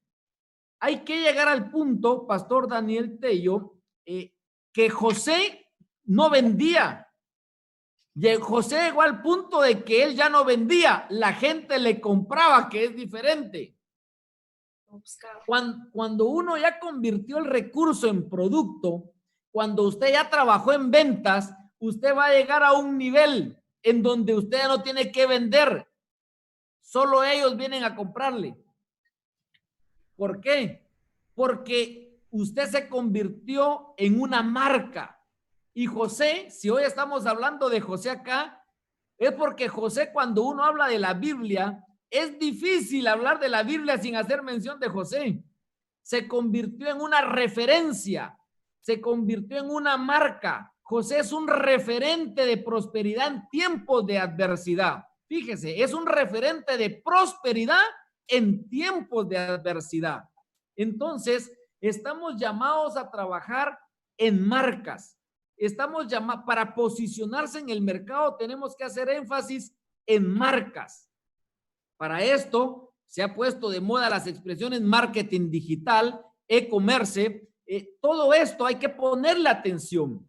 Hay que llegar al punto, Pastor Daniel Tello, que José no vendía. José llegó al punto de que él ya no vendía, la gente le compraba, que es diferente. Cuando uno ya convirtió el recurso en producto, cuando usted ya trabajó en ventas, usted va a llegar a un nivel en donde usted ya no tiene que vender. Solo ellos vienen a comprarle. ¿Por qué? Porque usted se convirtió en una marca. Y José, si hoy estamos hablando de José acá, es porque José, cuando uno habla de la Biblia, es difícil hablar de la Biblia sin hacer mención de José. Se convirtió en una referencia, se convirtió en una marca. José es un referente de prosperidad en tiempos de adversidad. Fíjese, es un referente de prosperidad en tiempos de adversidad. Entonces, estamos llamados a trabajar en marcas. Estamos llamados, para posicionarse en el mercado, tenemos que hacer énfasis en marcas. Para esto, se ha puesto de moda las expresiones marketing digital, e-commerce. Todo esto hay que ponerle atención.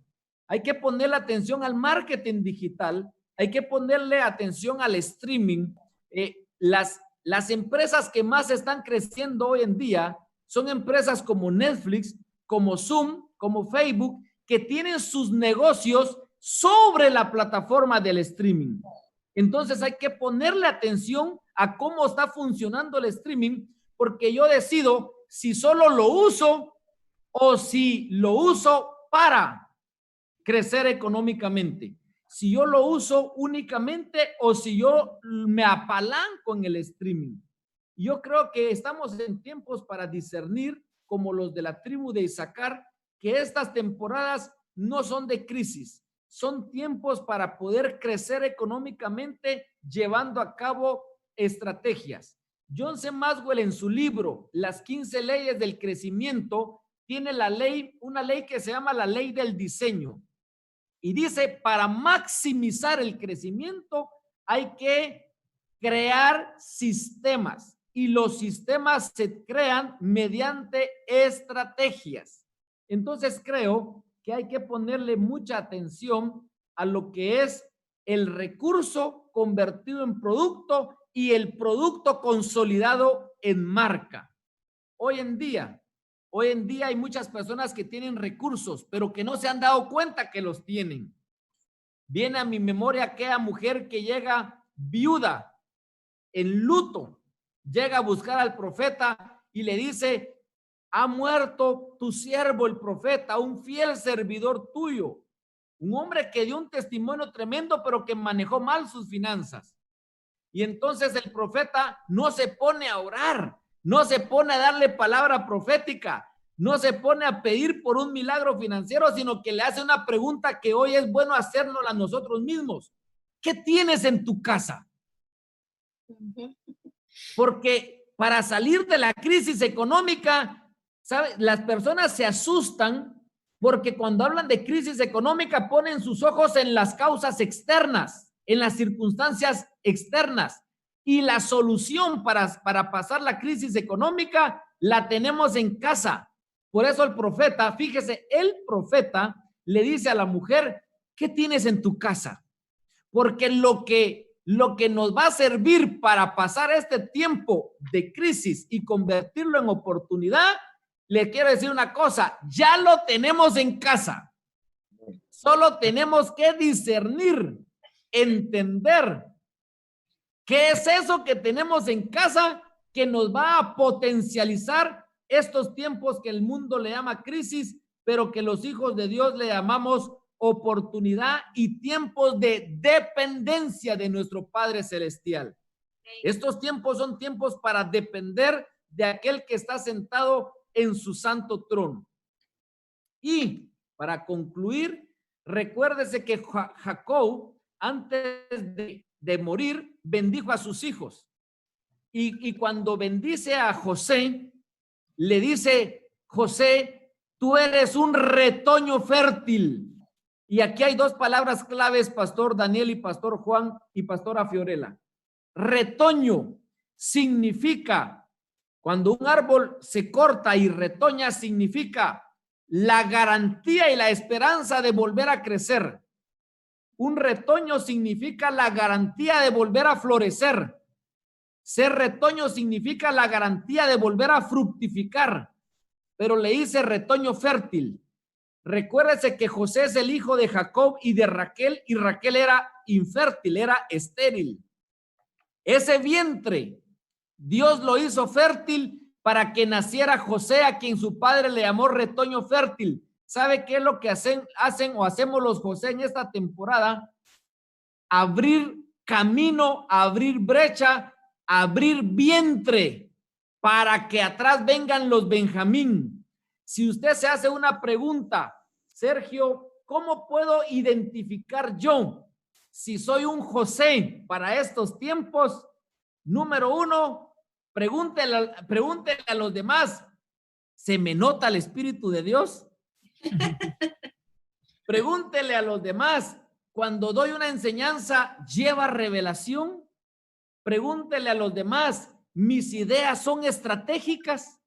Hay que ponerle atención al marketing digital, hay que ponerle atención al streaming. Las empresas que más están creciendo hoy en día son empresas como Netflix, como Zoom, como Facebook, que tienen sus negocios sobre la plataforma del streaming. Entonces hay que ponerle atención a cómo está funcionando el streaming, porque yo decido si solo lo uso o si lo uso para crecer económicamente. Si yo lo uso únicamente o si yo me apalanco en el streaming. Yo creo que estamos en tiempos para discernir, como los de la tribu de Isaacar, que estas temporadas no son de crisis, son tiempos para poder crecer económicamente llevando a cabo estrategias. John C. Maxwell, en su libro Las 15 leyes del crecimiento, tiene una ley que se llama la ley del diseño. Y dice, para maximizar el crecimiento hay que crear sistemas. Y los sistemas se crean mediante estrategias. Entonces creo que hay que ponerle mucha atención a lo que es el recurso convertido en producto y el producto consolidado en marca. Hoy en día hay muchas personas que tienen recursos, pero que no se han dado cuenta que los tienen. Viene a mi memoria aquella mujer que llega viuda, en luto, llega a buscar al profeta y le dice, ha muerto tu siervo el profeta, un fiel servidor tuyo, un hombre que dio un testimonio tremendo, pero que manejó mal sus finanzas. Y entonces el profeta no se pone a orar, no se pone a darle palabra profética, no se pone a pedir por un milagro financiero, sino que le hace una pregunta que hoy es bueno hacérnosla a nosotros mismos. ¿Qué tienes en tu casa? Porque para salir de la crisis económica, ¿sabe? Las personas se asustan porque cuando hablan de crisis económica ponen sus ojos en las causas externas, en las circunstancias externas. Y la solución para pasar la crisis económica la tenemos en casa. Por eso el profeta, fíjese, el profeta le dice a la mujer, ¿qué tienes en tu casa? Porque lo que nos va a servir para pasar este tiempo de crisis y convertirlo en oportunidad, le quiero decir una cosa, ya lo tenemos en casa. Solo tenemos que discernir, entender qué es eso que tenemos en casa que nos va a potencializar estos tiempos que el mundo le llama crisis, pero que los hijos de Dios le llamamos oportunidad y tiempos de dependencia de nuestro Padre Celestial. Estos tiempos son tiempos para depender de aquel que está sentado en su santo trono. Y para concluir, recuérdese que Jacob, antes de morir, bendijo a sus hijos. Y cuando bendice a José, le dice, José, tú eres un retoño fértil. Y aquí hay dos palabras claves, Pastor Daniel y Pastor Juan y Pastora Fiorella. Retoño significa, cuando un árbol se corta y retoña, significa la garantía y la esperanza de volver a crecer. Un retoño significa la garantía de volver a florecer. Ser retoño significa la garantía de volver a fructificar. Pero le dice retoño fértil. Recuérdese que José es el hijo de Jacob y de Raquel, y Raquel era infértil, era estéril. Ese vientre, Dios lo hizo fértil para que naciera José, a quien su padre le llamó retoño fértil. ¿Sabe qué es lo que hacen o hacemos los José en esta temporada? Abrir camino, abrir brecha, abrir vientre para que atrás vengan los Benjamín. Si usted se hace una pregunta, Sergio, ¿cómo puedo identificar yo si soy un José para estos tiempos? Número uno, pregúntele a los demás, ¿se me nota el Espíritu de Dios? Pregúntele a los demás, cuando doy una enseñanza, ¿lleva revelación? Pregúntele a los demás, ¿mis ideas son estratégicas?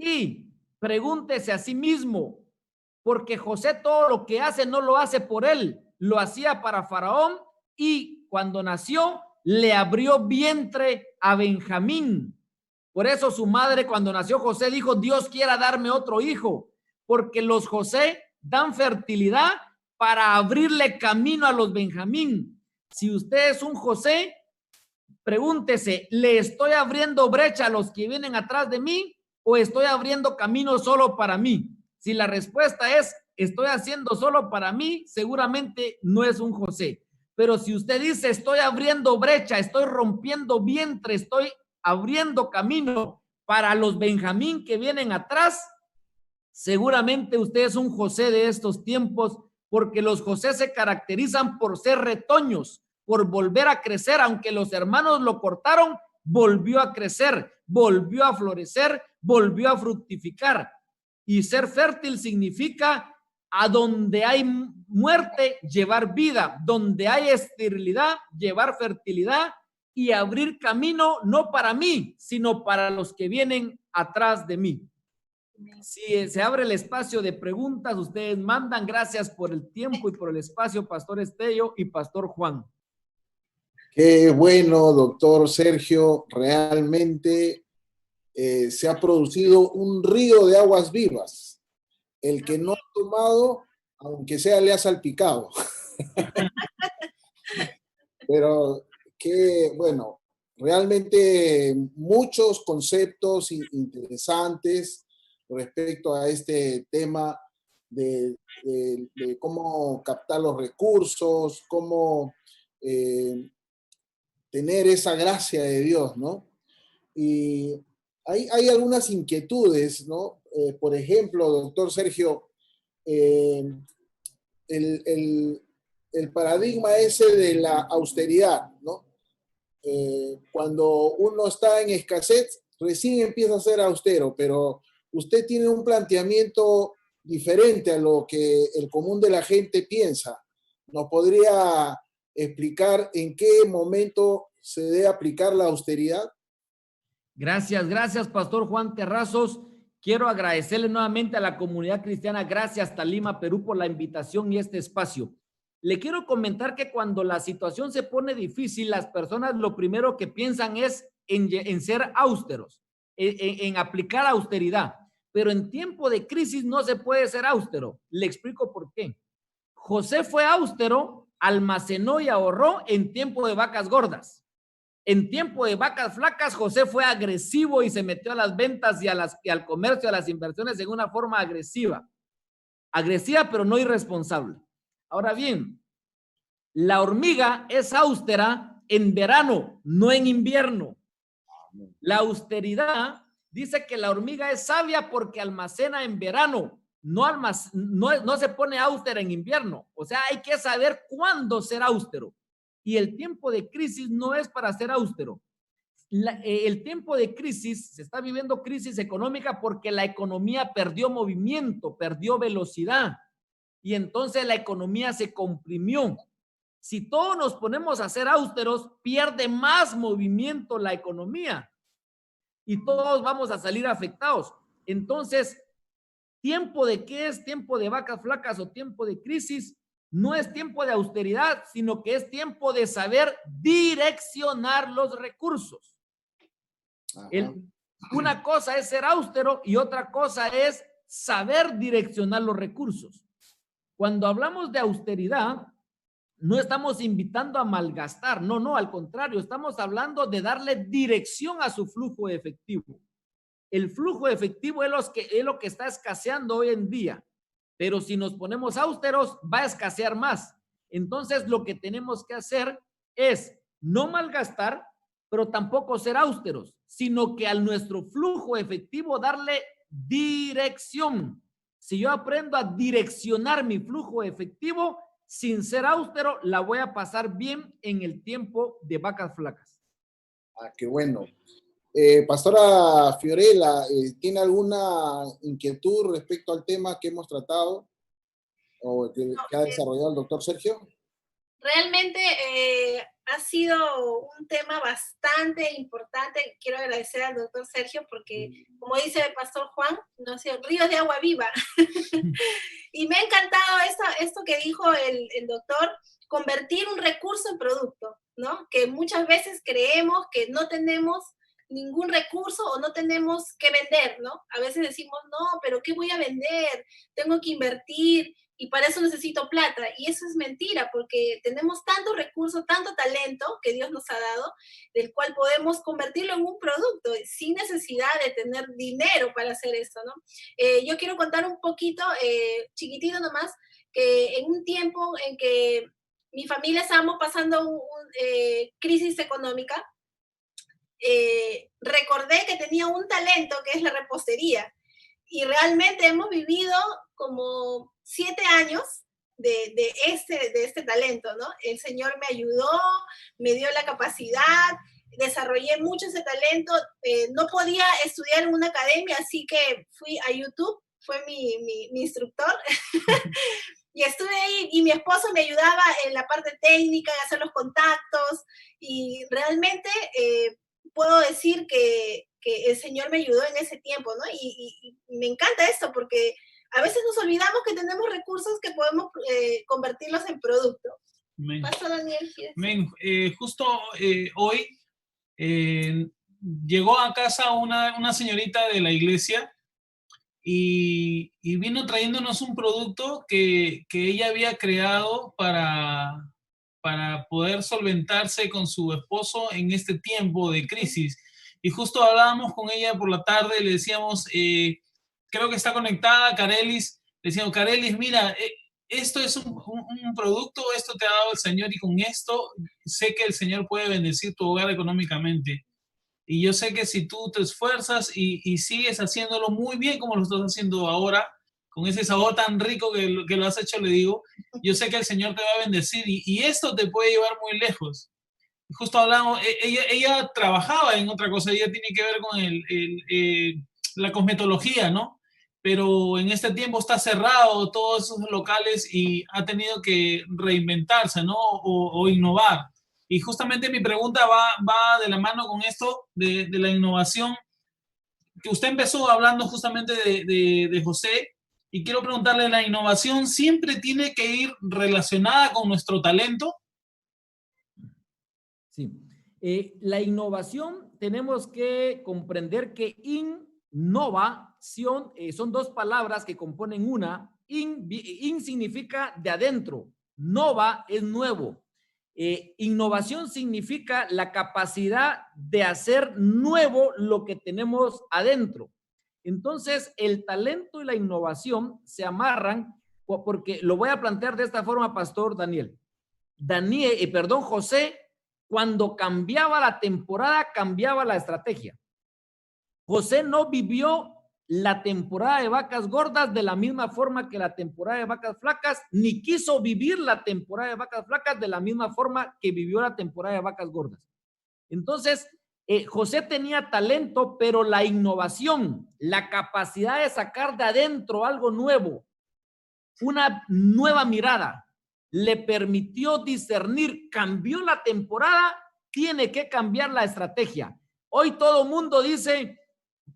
Y pregúntese a sí mismo, porque José todo lo que hace no lo hace por él, lo hacía para Faraón, y cuando nació le abrió vientre a Benjamín. Por eso su madre, cuando nació José, dijo, Dios quiera darme otro hijo, porque los José dan fertilidad para abrirle camino a los Benjamín. Si usted es un José, pregúntese, ¿le estoy abriendo brecha a los que vienen atrás de mí o estoy abriendo camino solo para mí? Si la respuesta es, estoy haciendo solo para mí, seguramente no es un José. Pero si usted dice, estoy abriendo brecha, estoy rompiendo vientre, estoy abriendo camino para los Benjamín que vienen atrás, seguramente usted es un José de estos tiempos, porque los José se caracterizan por ser retoños, por volver a crecer. Aunque los hermanos lo cortaron, volvió a crecer, volvió a florecer, volvió a fructificar. Y ser fértil significa A donde hay muerte, llevar vida. Donde hay esterilidad, llevar fertilidad y abrir camino no para mí, sino para los que vienen atrás de mí. Si se abre el espacio de preguntas, ustedes mandan. Gracias por el tiempo y por el espacio, Pastor Estello y Pastor Juan. Qué bueno, doctor Sergio. Realmente se ha producido un río de aguas vivas. El que no ha tomado, aunque sea, le ha salpicado. Pero qué bueno, realmente muchos conceptos interesantes respecto a este tema de cómo captar los recursos, cómo tener esa gracia de Dios, ¿no? Y hay algunas inquietudes, ¿no? Por ejemplo, doctor Sergio, el paradigma ese de la austeridad, ¿no? Cuando uno está en escasez, recién empieza a ser austero, pero usted tiene un planteamiento diferente a lo que el común de la gente piensa. ¿Nos podría explicar en qué momento se debe aplicar la austeridad? Gracias, Pastor Juan Terrazos. Quiero agradecerle nuevamente a la comunidad cristiana, gracias hasta Lima, Perú, por la invitación y este espacio. Le quiero comentar que cuando la situación se pone difícil, las personas lo primero que piensan es en ser austeros, en aplicar austeridad. Pero en tiempo de crisis no se puede ser austero. Le explico por qué. José fue austero, almacenó y ahorró en tiempo de vacas gordas. En tiempo de vacas flacas, José fue agresivo y se metió a las ventas y al comercio, a las inversiones en una forma agresiva. Agresiva, pero no irresponsable. Ahora bien, la hormiga es austera en verano, no en invierno. La austeridad dice que la hormiga es sabia porque almacena en verano, no se pone austera en invierno. O sea, hay que saber cuándo ser austero. Y el tiempo de crisis no es para ser austero. El tiempo de crisis, se está viviendo crisis económica porque la economía perdió movimiento, perdió velocidad. Y entonces la economía se comprimió. Si todos nos ponemos a ser austeros, pierde más movimiento la economía y todos vamos a salir afectados. Entonces, ¿tiempo de qué es? ¿Tiempo de vacas flacas o tiempo de crisis? No es tiempo de austeridad, sino que es tiempo de saber direccionar los recursos. Una cosa es ser austero y otra cosa es saber direccionar los recursos. Cuando hablamos de austeridad, no estamos invitando a malgastar, no, al contrario, estamos hablando de darle dirección a su flujo efectivo. El flujo efectivo es lo que está escaseando hoy en día, pero si nos ponemos austeros, va a escasear más. Entonces, lo que tenemos que hacer es no malgastar, pero tampoco ser austeros, sino que a nuestro flujo efectivo darle dirección. Si yo aprendo a direccionar mi flujo efectivo, sin ser austero, la voy a pasar bien en el tiempo de vacas flacas. Qué bueno. Pastora Fiorella, ¿tiene alguna inquietud respecto al tema que hemos tratado o que ha desarrollado el doctor Sergio? Realmente ha sido un tema bastante importante. Quiero agradecer al doctor Sergio porque, como dice el pastor Juan, no ha sido ríos de agua viva. Y me ha encantado esto que dijo el doctor, convertir un recurso en producto, ¿no? Que muchas veces creemos que no tenemos ningún recurso o no tenemos que vender, ¿no? A veces decimos, no, pero ¿qué voy a vender? Tengo que invertir y para eso necesito plata. Y eso es mentira, porque tenemos tantos recursos, tanto talento que Dios nos ha dado, del cual podemos convertirlo en un producto sin necesidad de tener dinero para hacer eso, ¿no? Yo quiero contar un poquito, chiquitito nomás, que en un tiempo en que mi familia estábamos pasando crisis económica, recordé que tenía un talento que es la repostería. Y realmente hemos vivido como 7 años de este talento, ¿no? El Señor me ayudó, me dio la capacidad, desarrollé mucho ese talento. No podía estudiar en una academia, así que fui a YouTube fue mi instructor. Y estuve ahí y mi esposo me ayudaba en la parte técnica, en hacer los contactos y realmente puedo decir que el Señor me ayudó en ese tiempo, ¿no? Y me encanta esto porque a veces nos olvidamos que tenemos recursos que podemos convertirlos en producto. Amén. Pastor Daniel, ¿quieres? Amén. Justo hoy llegó a casa una señorita de la iglesia y vino trayéndonos un producto que ella había creado para poder solventarse con su esposo en este tiempo de crisis. Y justo hablábamos con ella por la tarde, le decíamos, creo que está conectada, Carelis, le decíamos, Carelis, mira, esto es un producto, esto te ha dado el Señor y con esto sé que el Señor puede bendecir tu hogar económicamente. Y yo sé que si tú te esfuerzas y sigues haciéndolo muy bien como lo estás haciendo ahora, con ese sabor tan rico que lo has hecho, le digo, yo sé que el Señor te va a bendecir y esto te puede llevar muy lejos. Justo hablamos, ella trabajaba en otra cosa, ella tiene que ver con la cosmetología, ¿no? Pero en este tiempo está cerrado todos esos locales y ha tenido que reinventarse, ¿no? O innovar. Y justamente mi pregunta va de la mano con esto de la innovación, que usted empezó hablando justamente de José, y quiero preguntarle, ¿la innovación siempre tiene que ir relacionada con nuestro talento? Sí. La innovación tenemos que comprender que innovación son dos palabras que componen una. In significa de adentro, nova es nuevo. Innovación significa la capacidad de hacer nuevo lo que tenemos adentro. Entonces, el talento y la innovación se amarran porque lo voy a plantear de esta forma, Pastor Daniel. José, cuando cambiaba la temporada, cambiaba la estrategia. José no vivió la temporada de vacas gordas de la misma forma que la temporada de vacas flacas, ni quiso vivir la temporada de vacas flacas de la misma forma que vivió la temporada de vacas gordas. Entonces, José tenía talento, pero la innovación, la capacidad de sacar de adentro algo nuevo, una nueva mirada, le permitió discernir, cambió la temporada, tiene que cambiar la estrategia. Hoy todo mundo dice,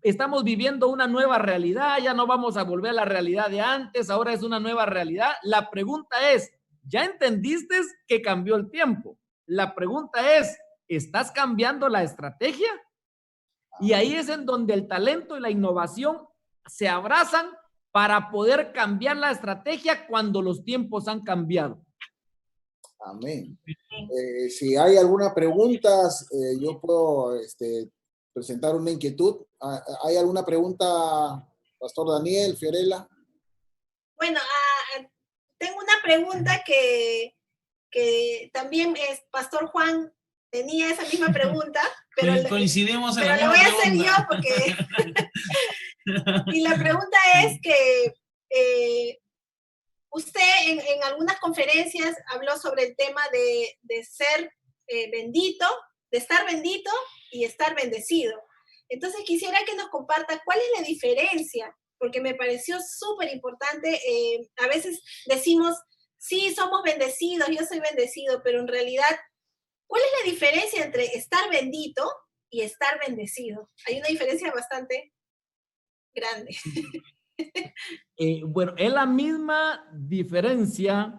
estamos viviendo una nueva realidad, ya no vamos a volver a la realidad de antes, ahora es una nueva realidad. La pregunta es, ¿ya entendiste que cambió el tiempo? La pregunta es, ¿estás cambiando la estrategia? Y ahí es en donde el talento y la innovación se abrazan para poder cambiar la estrategia cuando los tiempos han cambiado. Amén. Si hay alguna pregunta, yo puedo presentar una inquietud. ¿Hay alguna pregunta, Pastor Daniel, Fiorella? Bueno, tengo una pregunta que también Pastor Juan tenía esa misma pregunta, pero coincidimos en la misma pregunta. Pero lo voy a hacer yo porque... Y la pregunta es que usted en algunas conferencias habló sobre el tema de ser bendito, de estar bendito y estar bendecido. Entonces quisiera que nos comparta cuál es la diferencia, porque me pareció súper importante. A veces decimos, sí, somos bendecidos, yo soy bendecido, pero en realidad, ¿cuál es la diferencia entre estar bendito y estar bendecido? Hay una diferencia bastante grande. Bueno, es la misma diferencia.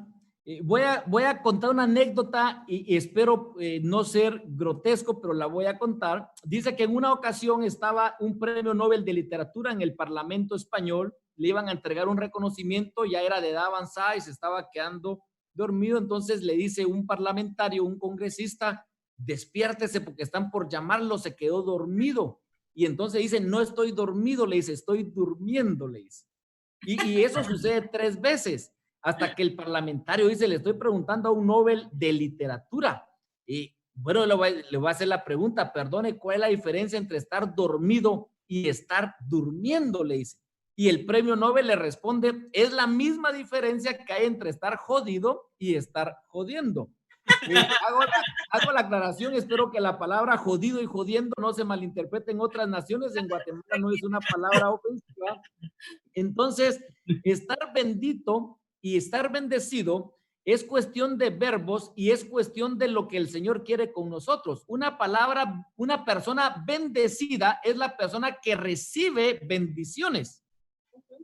Voy a contar una anécdota y espero no ser grotesco, pero la voy a contar. Dice que en una ocasión estaba un premio Nobel de literatura en el Parlamento español, le iban a entregar un reconocimiento, ya era de edad avanzada y se estaba quedando dormido. Entonces le dice un parlamentario, un congresista, despiértese porque están por llamarlo, se quedó dormido. Y entonces dice, no estoy dormido, le dice, estoy durmiendo, le dice. Y eso sucede 3 veces, hasta que el parlamentario dice, le estoy preguntando a un Nobel de literatura. Y bueno, le voy a hacer la pregunta, perdone, ¿cuál es la diferencia entre estar dormido y estar durmiendo? Le dice. Y el premio Nobel le responde, es la diferencia que hay entre estar jodido y estar jodiendo. Hago la aclaración, espero que la palabra jodido y jodiendo no se malinterprete en otras naciones. En Guatemala no es una palabra ofensiva. Entonces, estar bendito y estar bendecido es cuestión de verbos y es cuestión de lo que el Señor quiere con nosotros. Una persona bendecida es la persona que recibe bendiciones.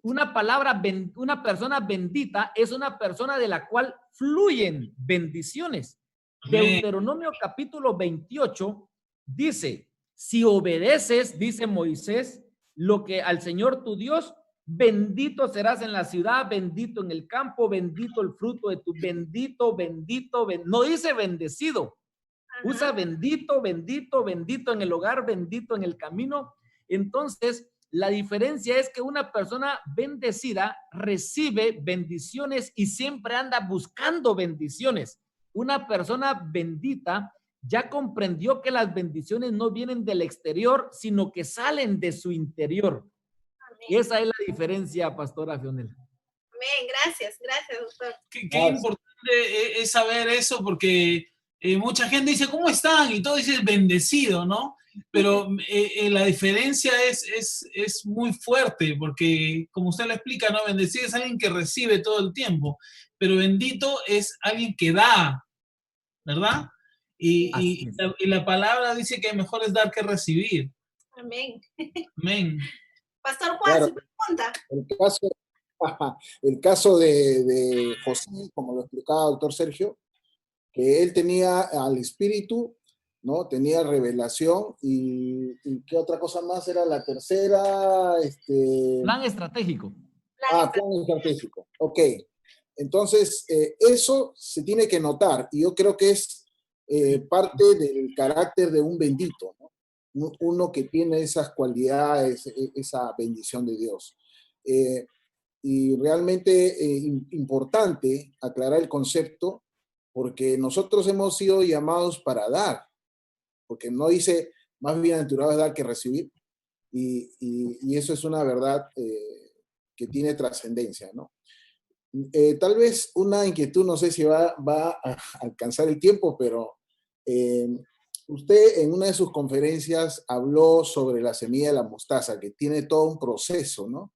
Una persona bendita es una persona de la cual fluyen bendiciones. Deuteronomio capítulo 28 dice, si obedeces, dice Moisés, lo que al Señor tu Dios, bendito serás en la ciudad, bendito en el campo, bendito el fruto de tu bendito, no dice bendecido, usa bendito, bendito, bendito en el hogar, bendito en el camino. Entonces, la diferencia es que una persona bendecida recibe bendiciones y siempre anda buscando bendiciones. Una persona bendita ya comprendió que las bendiciones no vienen del exterior, sino que salen de su interior. Amén. Esa es la diferencia, Pastora Fionela. Amén, gracias, doctor. Qué importante es saber eso, porque mucha gente dice, ¿cómo están? Y todo dice bendecido, ¿no? Pero la diferencia es muy fuerte, porque como usted lo explica, ¿no? Bendecido es alguien que recibe todo el tiempo, pero bendito es alguien que da, ¿verdad? Y la palabra dice que mejor es dar que recibir. Amén. Amén. Pastor Juan, claro, su pregunta. El caso de José, como lo explicaba el doctor Sergio, que él tenía al espíritu, ¿no? Tenía revelación y ¿qué otra cosa más era la tercera? Plan estratégico. Plan estratégico. Ok. Entonces, eso se tiene que notar y yo creo que es parte del carácter de un bendito, ¿no? Uno que tiene esas cualidades, esa bendición de Dios. Y realmente importante aclarar el concepto, porque nosotros hemos sido llamados para dar, porque no dice más bienaventurado es dar que recibir, y eso es una verdad que tiene trascendencia, ¿no? Tal vez una inquietud, no sé si va a alcanzar el tiempo, pero usted en una de sus conferencias habló sobre la semilla de la mostaza, que tiene todo un proceso, ¿no?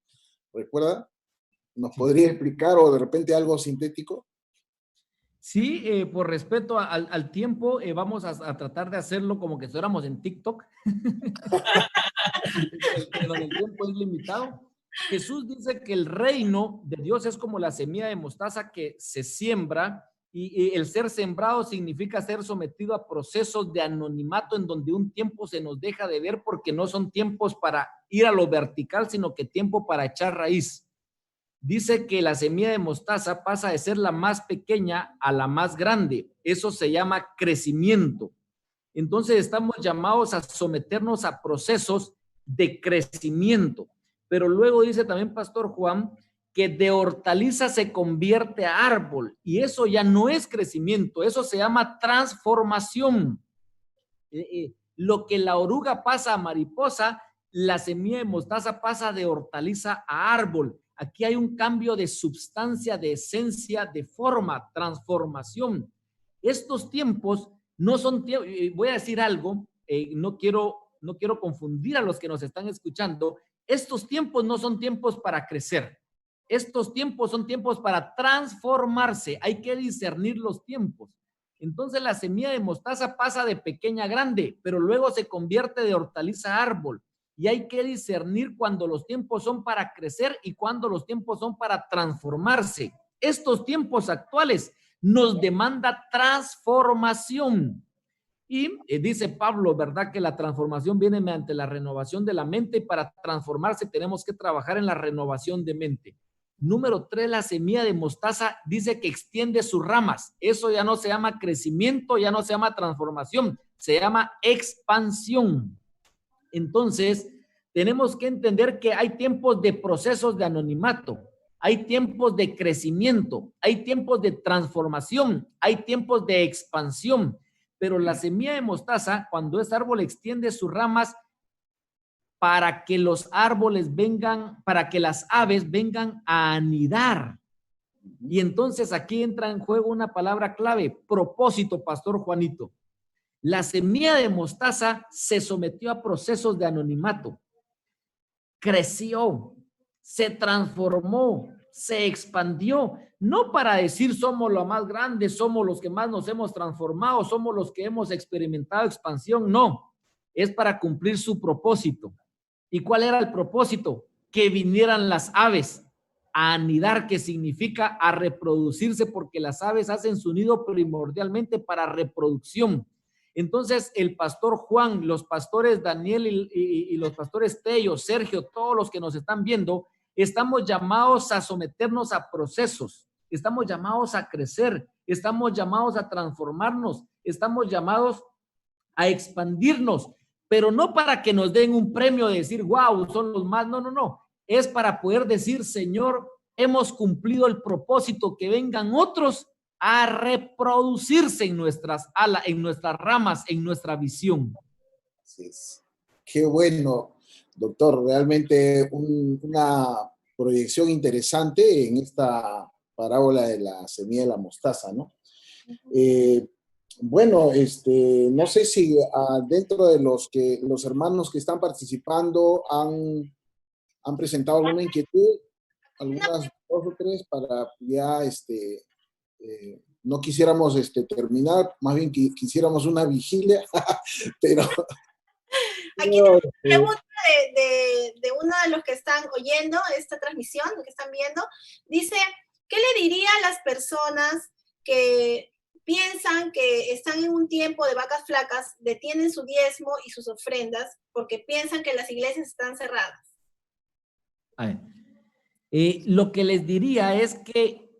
¿Recuerda? ¿Nos podría explicar o de repente algo sintético? Sí, por respeto al tiempo, vamos a tratar de hacerlo como que estuviéramos en TikTok. Donde el tiempo es limitado. Jesús dice que el reino de Dios es como la semilla de mostaza que se siembra y el ser sembrado significa ser sometido a procesos de anonimato en donde un tiempo se nos deja de ver porque no son tiempos para ir a lo vertical, sino que tiempo para echar raíz. Dice que la semilla de mostaza pasa de ser la más pequeña a la más grande. Eso se llama crecimiento. Entonces estamos llamados a someternos a procesos de crecimiento. Pero luego dice también Pastor Juan que de hortaliza se convierte a árbol y eso ya no es crecimiento, eso se llama transformación. Lo que la oruga pasa a mariposa, la semilla de mostaza pasa de hortaliza a árbol. Aquí hay un cambio de sustancia, de esencia, de forma, transformación. Estos tiempos no son tiempos, voy a decir algo, no quiero confundir a los que nos están escuchando. Estos tiempos no son tiempos para crecer. Estos tiempos son tiempos para transformarse. Hay que discernir los tiempos. Entonces la semilla de mostaza pasa de pequeña a grande, pero luego se convierte de hortaliza a árbol. Y hay que discernir cuando los tiempos son para crecer y cuando los tiempos son para transformarse. Estos tiempos actuales nos demanda transformación. Y dice Pablo, ¿verdad? Que la transformación viene mediante la renovación de la mente y para transformarse tenemos que trabajar en la renovación de mente. Número 3, la semilla de mostaza dice que extiende sus ramas. Eso ya no se llama crecimiento, ya no se llama transformación, se llama expansión. Entonces, tenemos que entender que hay tiempos de procesos de anonimato, hay tiempos de crecimiento, hay tiempos de transformación, hay tiempos de expansión. Pero la semilla de mostaza, cuando ese árbol extiende sus ramas para que los árboles vengan, para que las aves vengan a anidar. Y entonces aquí entra en juego una palabra clave, propósito, Pastor Juanito. La semilla de mostaza se sometió a procesos de anonimato, creció, se transformó, se expandió, no para decir somos lo más grande, somos los que más nos hemos transformado, somos los que hemos experimentado expansión, no, es para cumplir su propósito. ¿Y cuál era el propósito? Que vinieran las aves a anidar, que significa a reproducirse, porque las aves hacen su nido primordialmente para reproducción. Entonces, el pastor Juan, los pastores Daniel y los pastores Tello, Sergio, todos los que nos están viendo, estamos llamados a someternos a procesos, estamos llamados a crecer, estamos llamados a transformarnos, estamos llamados a expandirnos, pero no para que nos den un premio de decir, wow, son los más, no, no, no. Es para poder decir, Señor, hemos cumplido el propósito, que vengan otros a reproducirse en nuestras alas, en nuestras ramas, en nuestra visión. Así es. Qué bueno, doctor. Realmente una proyección interesante en esta parábola de la semilla de la mostaza, ¿no? Bueno, no sé si dentro de los hermanos que están participando han presentado alguna inquietud, algunas 2 o 3 para ya no quisiéramos terminar, más bien quisiéramos una vigilia, pero... Aquí tengo una pregunta de uno de los que están oyendo esta transmisión, que están viendo. Dice, ¿qué le diría a las personas que piensan que están en un tiempo de vacas flacas, detienen su diezmo y sus ofrendas porque piensan que las iglesias están cerradas? A ver, lo que les diría es que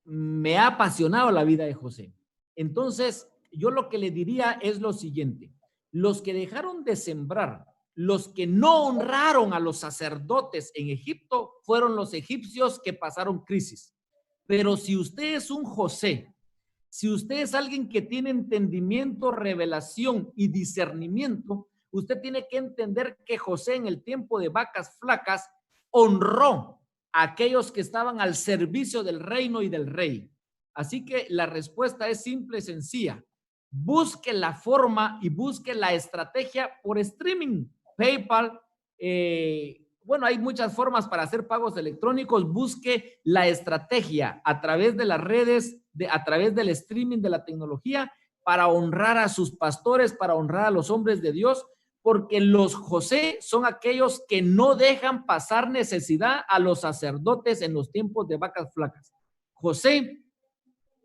me ha apasionado la vida de José. Entonces, yo lo que les diría es lo siguiente: los que dejaron de sembrar, los que no honraron a los sacerdotes en Egipto, fueron los egipcios que pasaron crisis. Pero si usted es un José, si usted es alguien que tiene entendimiento, revelación y discernimiento, usted tiene que entender que José, en el tiempo de vacas flacas, honró a aquellos que estaban al servicio del reino y del rey. Así que la respuesta es simple y sencilla: busque la forma y busque la estrategia por streaming, PayPal. Bueno, hay muchas formas para hacer pagos electrónicos. Busque la estrategia a través de las redes, a través del streaming, de la tecnología, para honrar a sus pastores, para honrar a los hombres de Dios, porque los José son aquellos que no dejan pasar necesidad a los sacerdotes en los tiempos de vacas flacas. José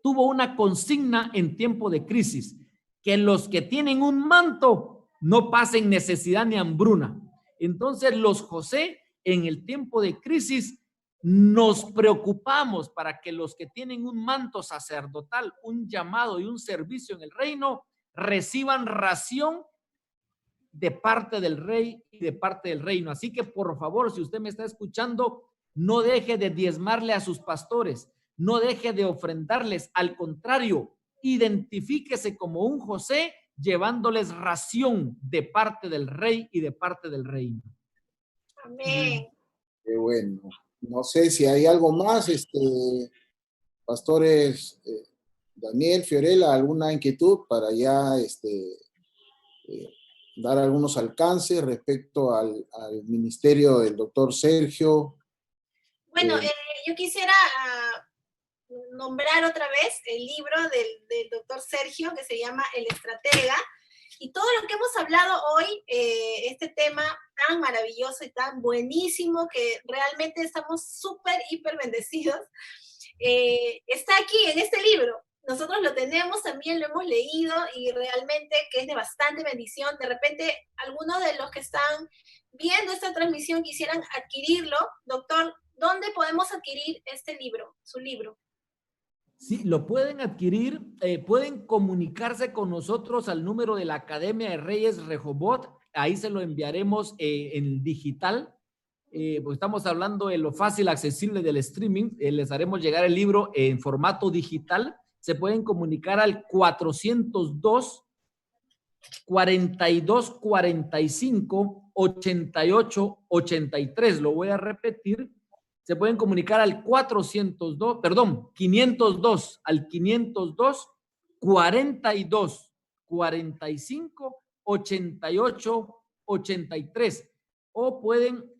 tuvo una consigna en tiempo de crisis: que los que tienen un manto no pasen necesidad ni hambruna. Entonces, los José, en el tiempo de crisis, nos preocupamos para que los que tienen un manto sacerdotal, un llamado y un servicio en el reino, reciban ración de parte del rey y de parte del reino. Así que, por favor, si usted me está escuchando, no deje de diezmarle a sus pastores, no deje de ofrendarles. Al contrario, identifíquese como un José, llevándoles ración de parte del rey y de parte del reino. Amén. Qué bueno. No sé si hay algo más, pastores Daniel, Fiorella, alguna inquietud para ya dar algunos alcances respecto al ministerio del doctor Sergio. Bueno, yo quisiera nombrar otra vez el libro del doctor Sergio, que se llama El Estratega, y todo lo que hemos hablado hoy, este tema tan maravilloso y tan buenísimo, que realmente estamos súper, hiper bendecidos, está aquí en este libro. Nosotros lo tenemos, también lo hemos leído, y realmente que es de bastante bendición. De repente, algunos de los que están viendo esta transmisión quisieran adquirirlo. Doctor, ¿dónde podemos adquirir este libro, su libro? Sí, lo pueden adquirir, pueden comunicarse con nosotros al número de la Academia de Reyes Rehoboth. Ahí se lo enviaremos en digital, pues estamos hablando de lo fácil, accesible del streaming. Les haremos llegar el libro en formato digital. Se pueden comunicar al 402 42 45 88 83. Lo voy a repetir. Se pueden comunicar al 502 al 502 42 45 88 83. o pueden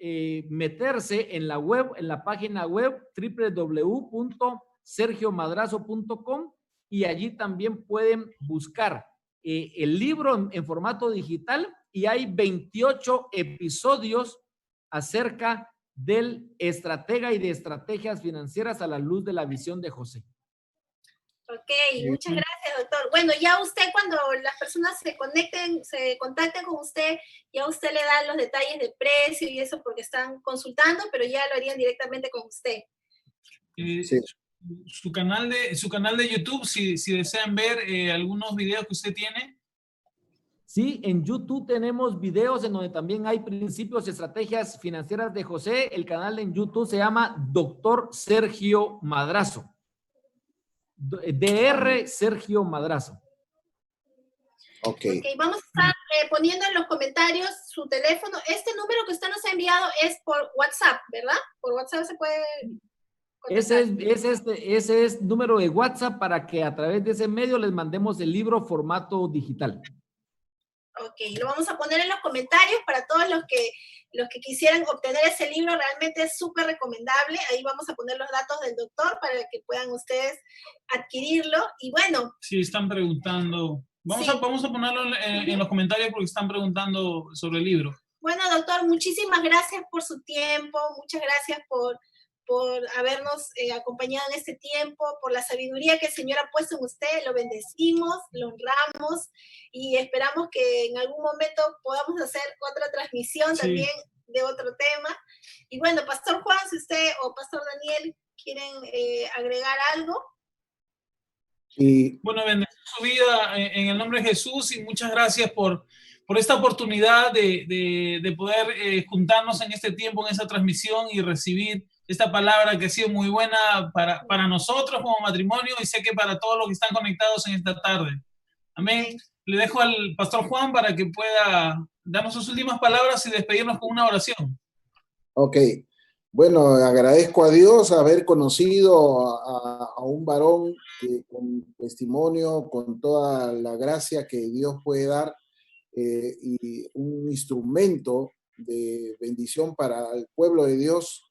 meterse en la web, en la página web www.sergiomadrazo.com, y allí también pueden buscar el libro en formato digital, y hay 28 episodios acerca del estratega y de estrategias financieras a la luz de la visión de José. Ok, muchas gracias, doctor. Bueno, ya usted, cuando las personas se contacten con usted, ya usted le da los detalles de precio y eso, porque están consultando, pero ya lo harían directamente con usted. Sí. Su canal de YouTube, si desean ver algunos videos que usted tiene. Sí, en YouTube tenemos videos en donde también hay principios y estrategias financieras de José. El canal en YouTube se llama Doctor Sergio Madrazo. DR Sergio Madrazo. Ok. Vamos a estar poniendo en los comentarios su teléfono. Este número que usted nos ha enviado es por WhatsApp, ¿verdad? Por WhatsApp se puede contactar. Ese es número de WhatsApp, para que a través de ese medio les mandemos el libro formato digital. Ok, lo vamos a poner en los comentarios para todos los que quisieran obtener ese libro. Realmente es súper recomendable. Ahí vamos a poner los datos del doctor para que puedan ustedes adquirirlo. Y bueno. Sí, están preguntando. Vamos a ponerlo en los comentarios, porque están preguntando sobre el libro. Bueno, doctor, muchísimas gracias por su tiempo. Muchas gracias por habernos acompañado en este tiempo, por la sabiduría que el Señor ha puesto en usted. Lo bendecimos, lo honramos, y esperamos que en algún momento podamos hacer otra transmisión también de otro tema. Y bueno, Pastor Juan, si usted o Pastor Daniel quieren agregar algo. Y bueno, bendecir su vida en el nombre de Jesús, y muchas gracias por esta oportunidad de poder juntarnos en este tiempo, en esta transmisión, y recibir esta palabra que ha sido muy buena para nosotros como matrimonio, y sé que para todos los que están conectados en esta tarde. Amén. Le dejo al Pastor Juan para que pueda darnos sus últimas palabras y despedirnos con una oración. Ok. Bueno, agradezco a Dios haber conocido a un varón que, con testimonio, con toda la gracia que Dios puede dar, y un instrumento de bendición para el pueblo de Dios.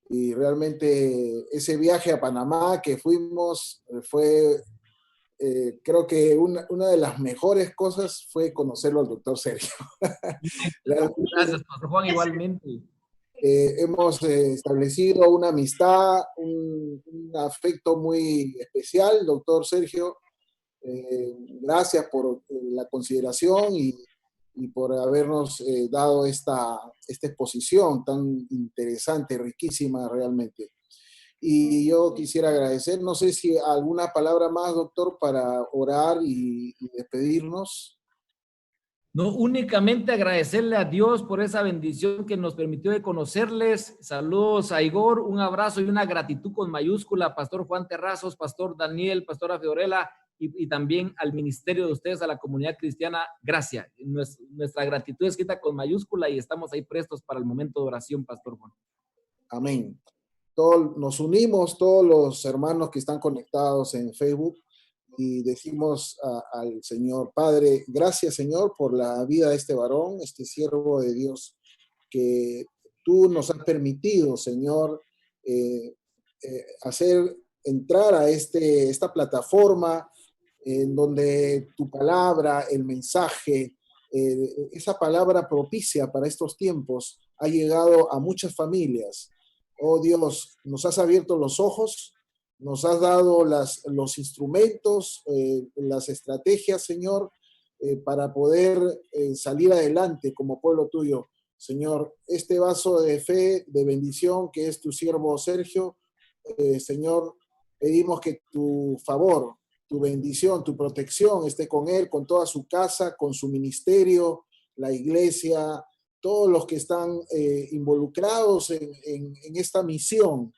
Y realmente ese viaje a Panamá que fuimos fue, creo que una de las mejores cosas fue conocerlo al doctor Sergio. Gracias, Pastor Juan, igualmente. Hemos establecido una amistad, un afecto muy especial, doctor Sergio. Gracias por la consideración y por habernos dado esta exposición tan interesante, riquísima realmente. Y yo quisiera agradecer, no sé si alguna palabra más, doctor, para orar y despedirnos. No, únicamente agradecerle a Dios por esa bendición que nos permitió de conocerles. Saludos a Igor, un abrazo y una gratitud con mayúscula, Pastor Juan Terrazos, Pastor Daniel, Pastora Fiorella, y también al ministerio de ustedes, a la comunidad cristiana. Gracias. Nuestra gratitud es escrita con mayúscula, y estamos ahí prestos para el momento de oración, Pastor Juan. Amén. Nos unimos, todos los hermanos que están conectados en Facebook, y decimos al Señor: Padre, gracias, Señor, por la vida de este varón, este siervo de Dios, que tú nos has permitido, Señor, hacer entrar a esta plataforma en donde tu palabra, el mensaje, esa palabra propicia para estos tiempos ha llegado a muchas familias. Oh Dios, nos has abierto los ojos, nos has dado los instrumentos, las estrategias, Señor, para poder salir adelante como pueblo tuyo. Señor, este vaso de fe, de bendición que es tu siervo Sergio, Señor, pedimos que tu favor, tu bendición, tu protección esté con él, con toda su casa, con su ministerio, la iglesia, todos los que están involucrados en esta misión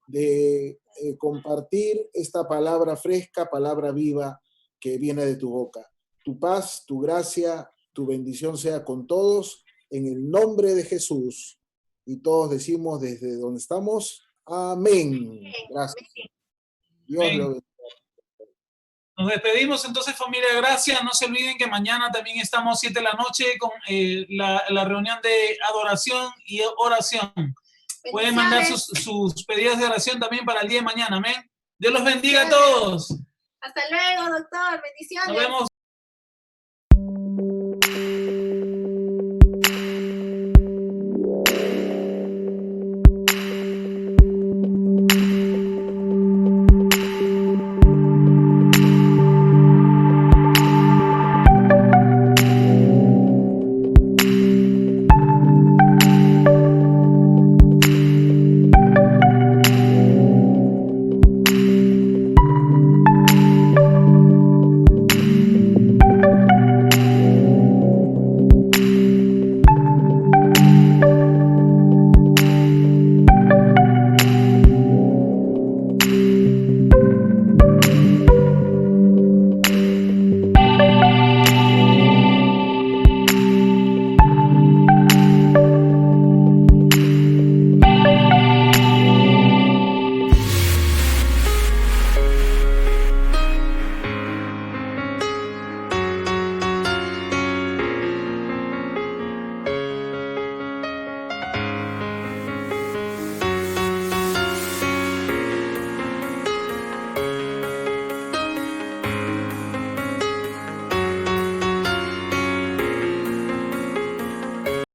de compartir esta palabra fresca, palabra viva que viene de tu boca. Tu paz, tu gracia, tu bendición sea con todos, en el nombre de Jesús. Y todos decimos desde donde estamos: amén. Gracias. Dios lo bendiga. Nos despedimos entonces, familia, gracias. No se olviden que mañana también estamos 7 de la noche con la reunión de adoración y oración. Pueden mandar sus pedidos de oración también para el día de mañana, amén. Dios los bendiga a todos. Hasta luego, doctor. Bendiciones. Nos vemos.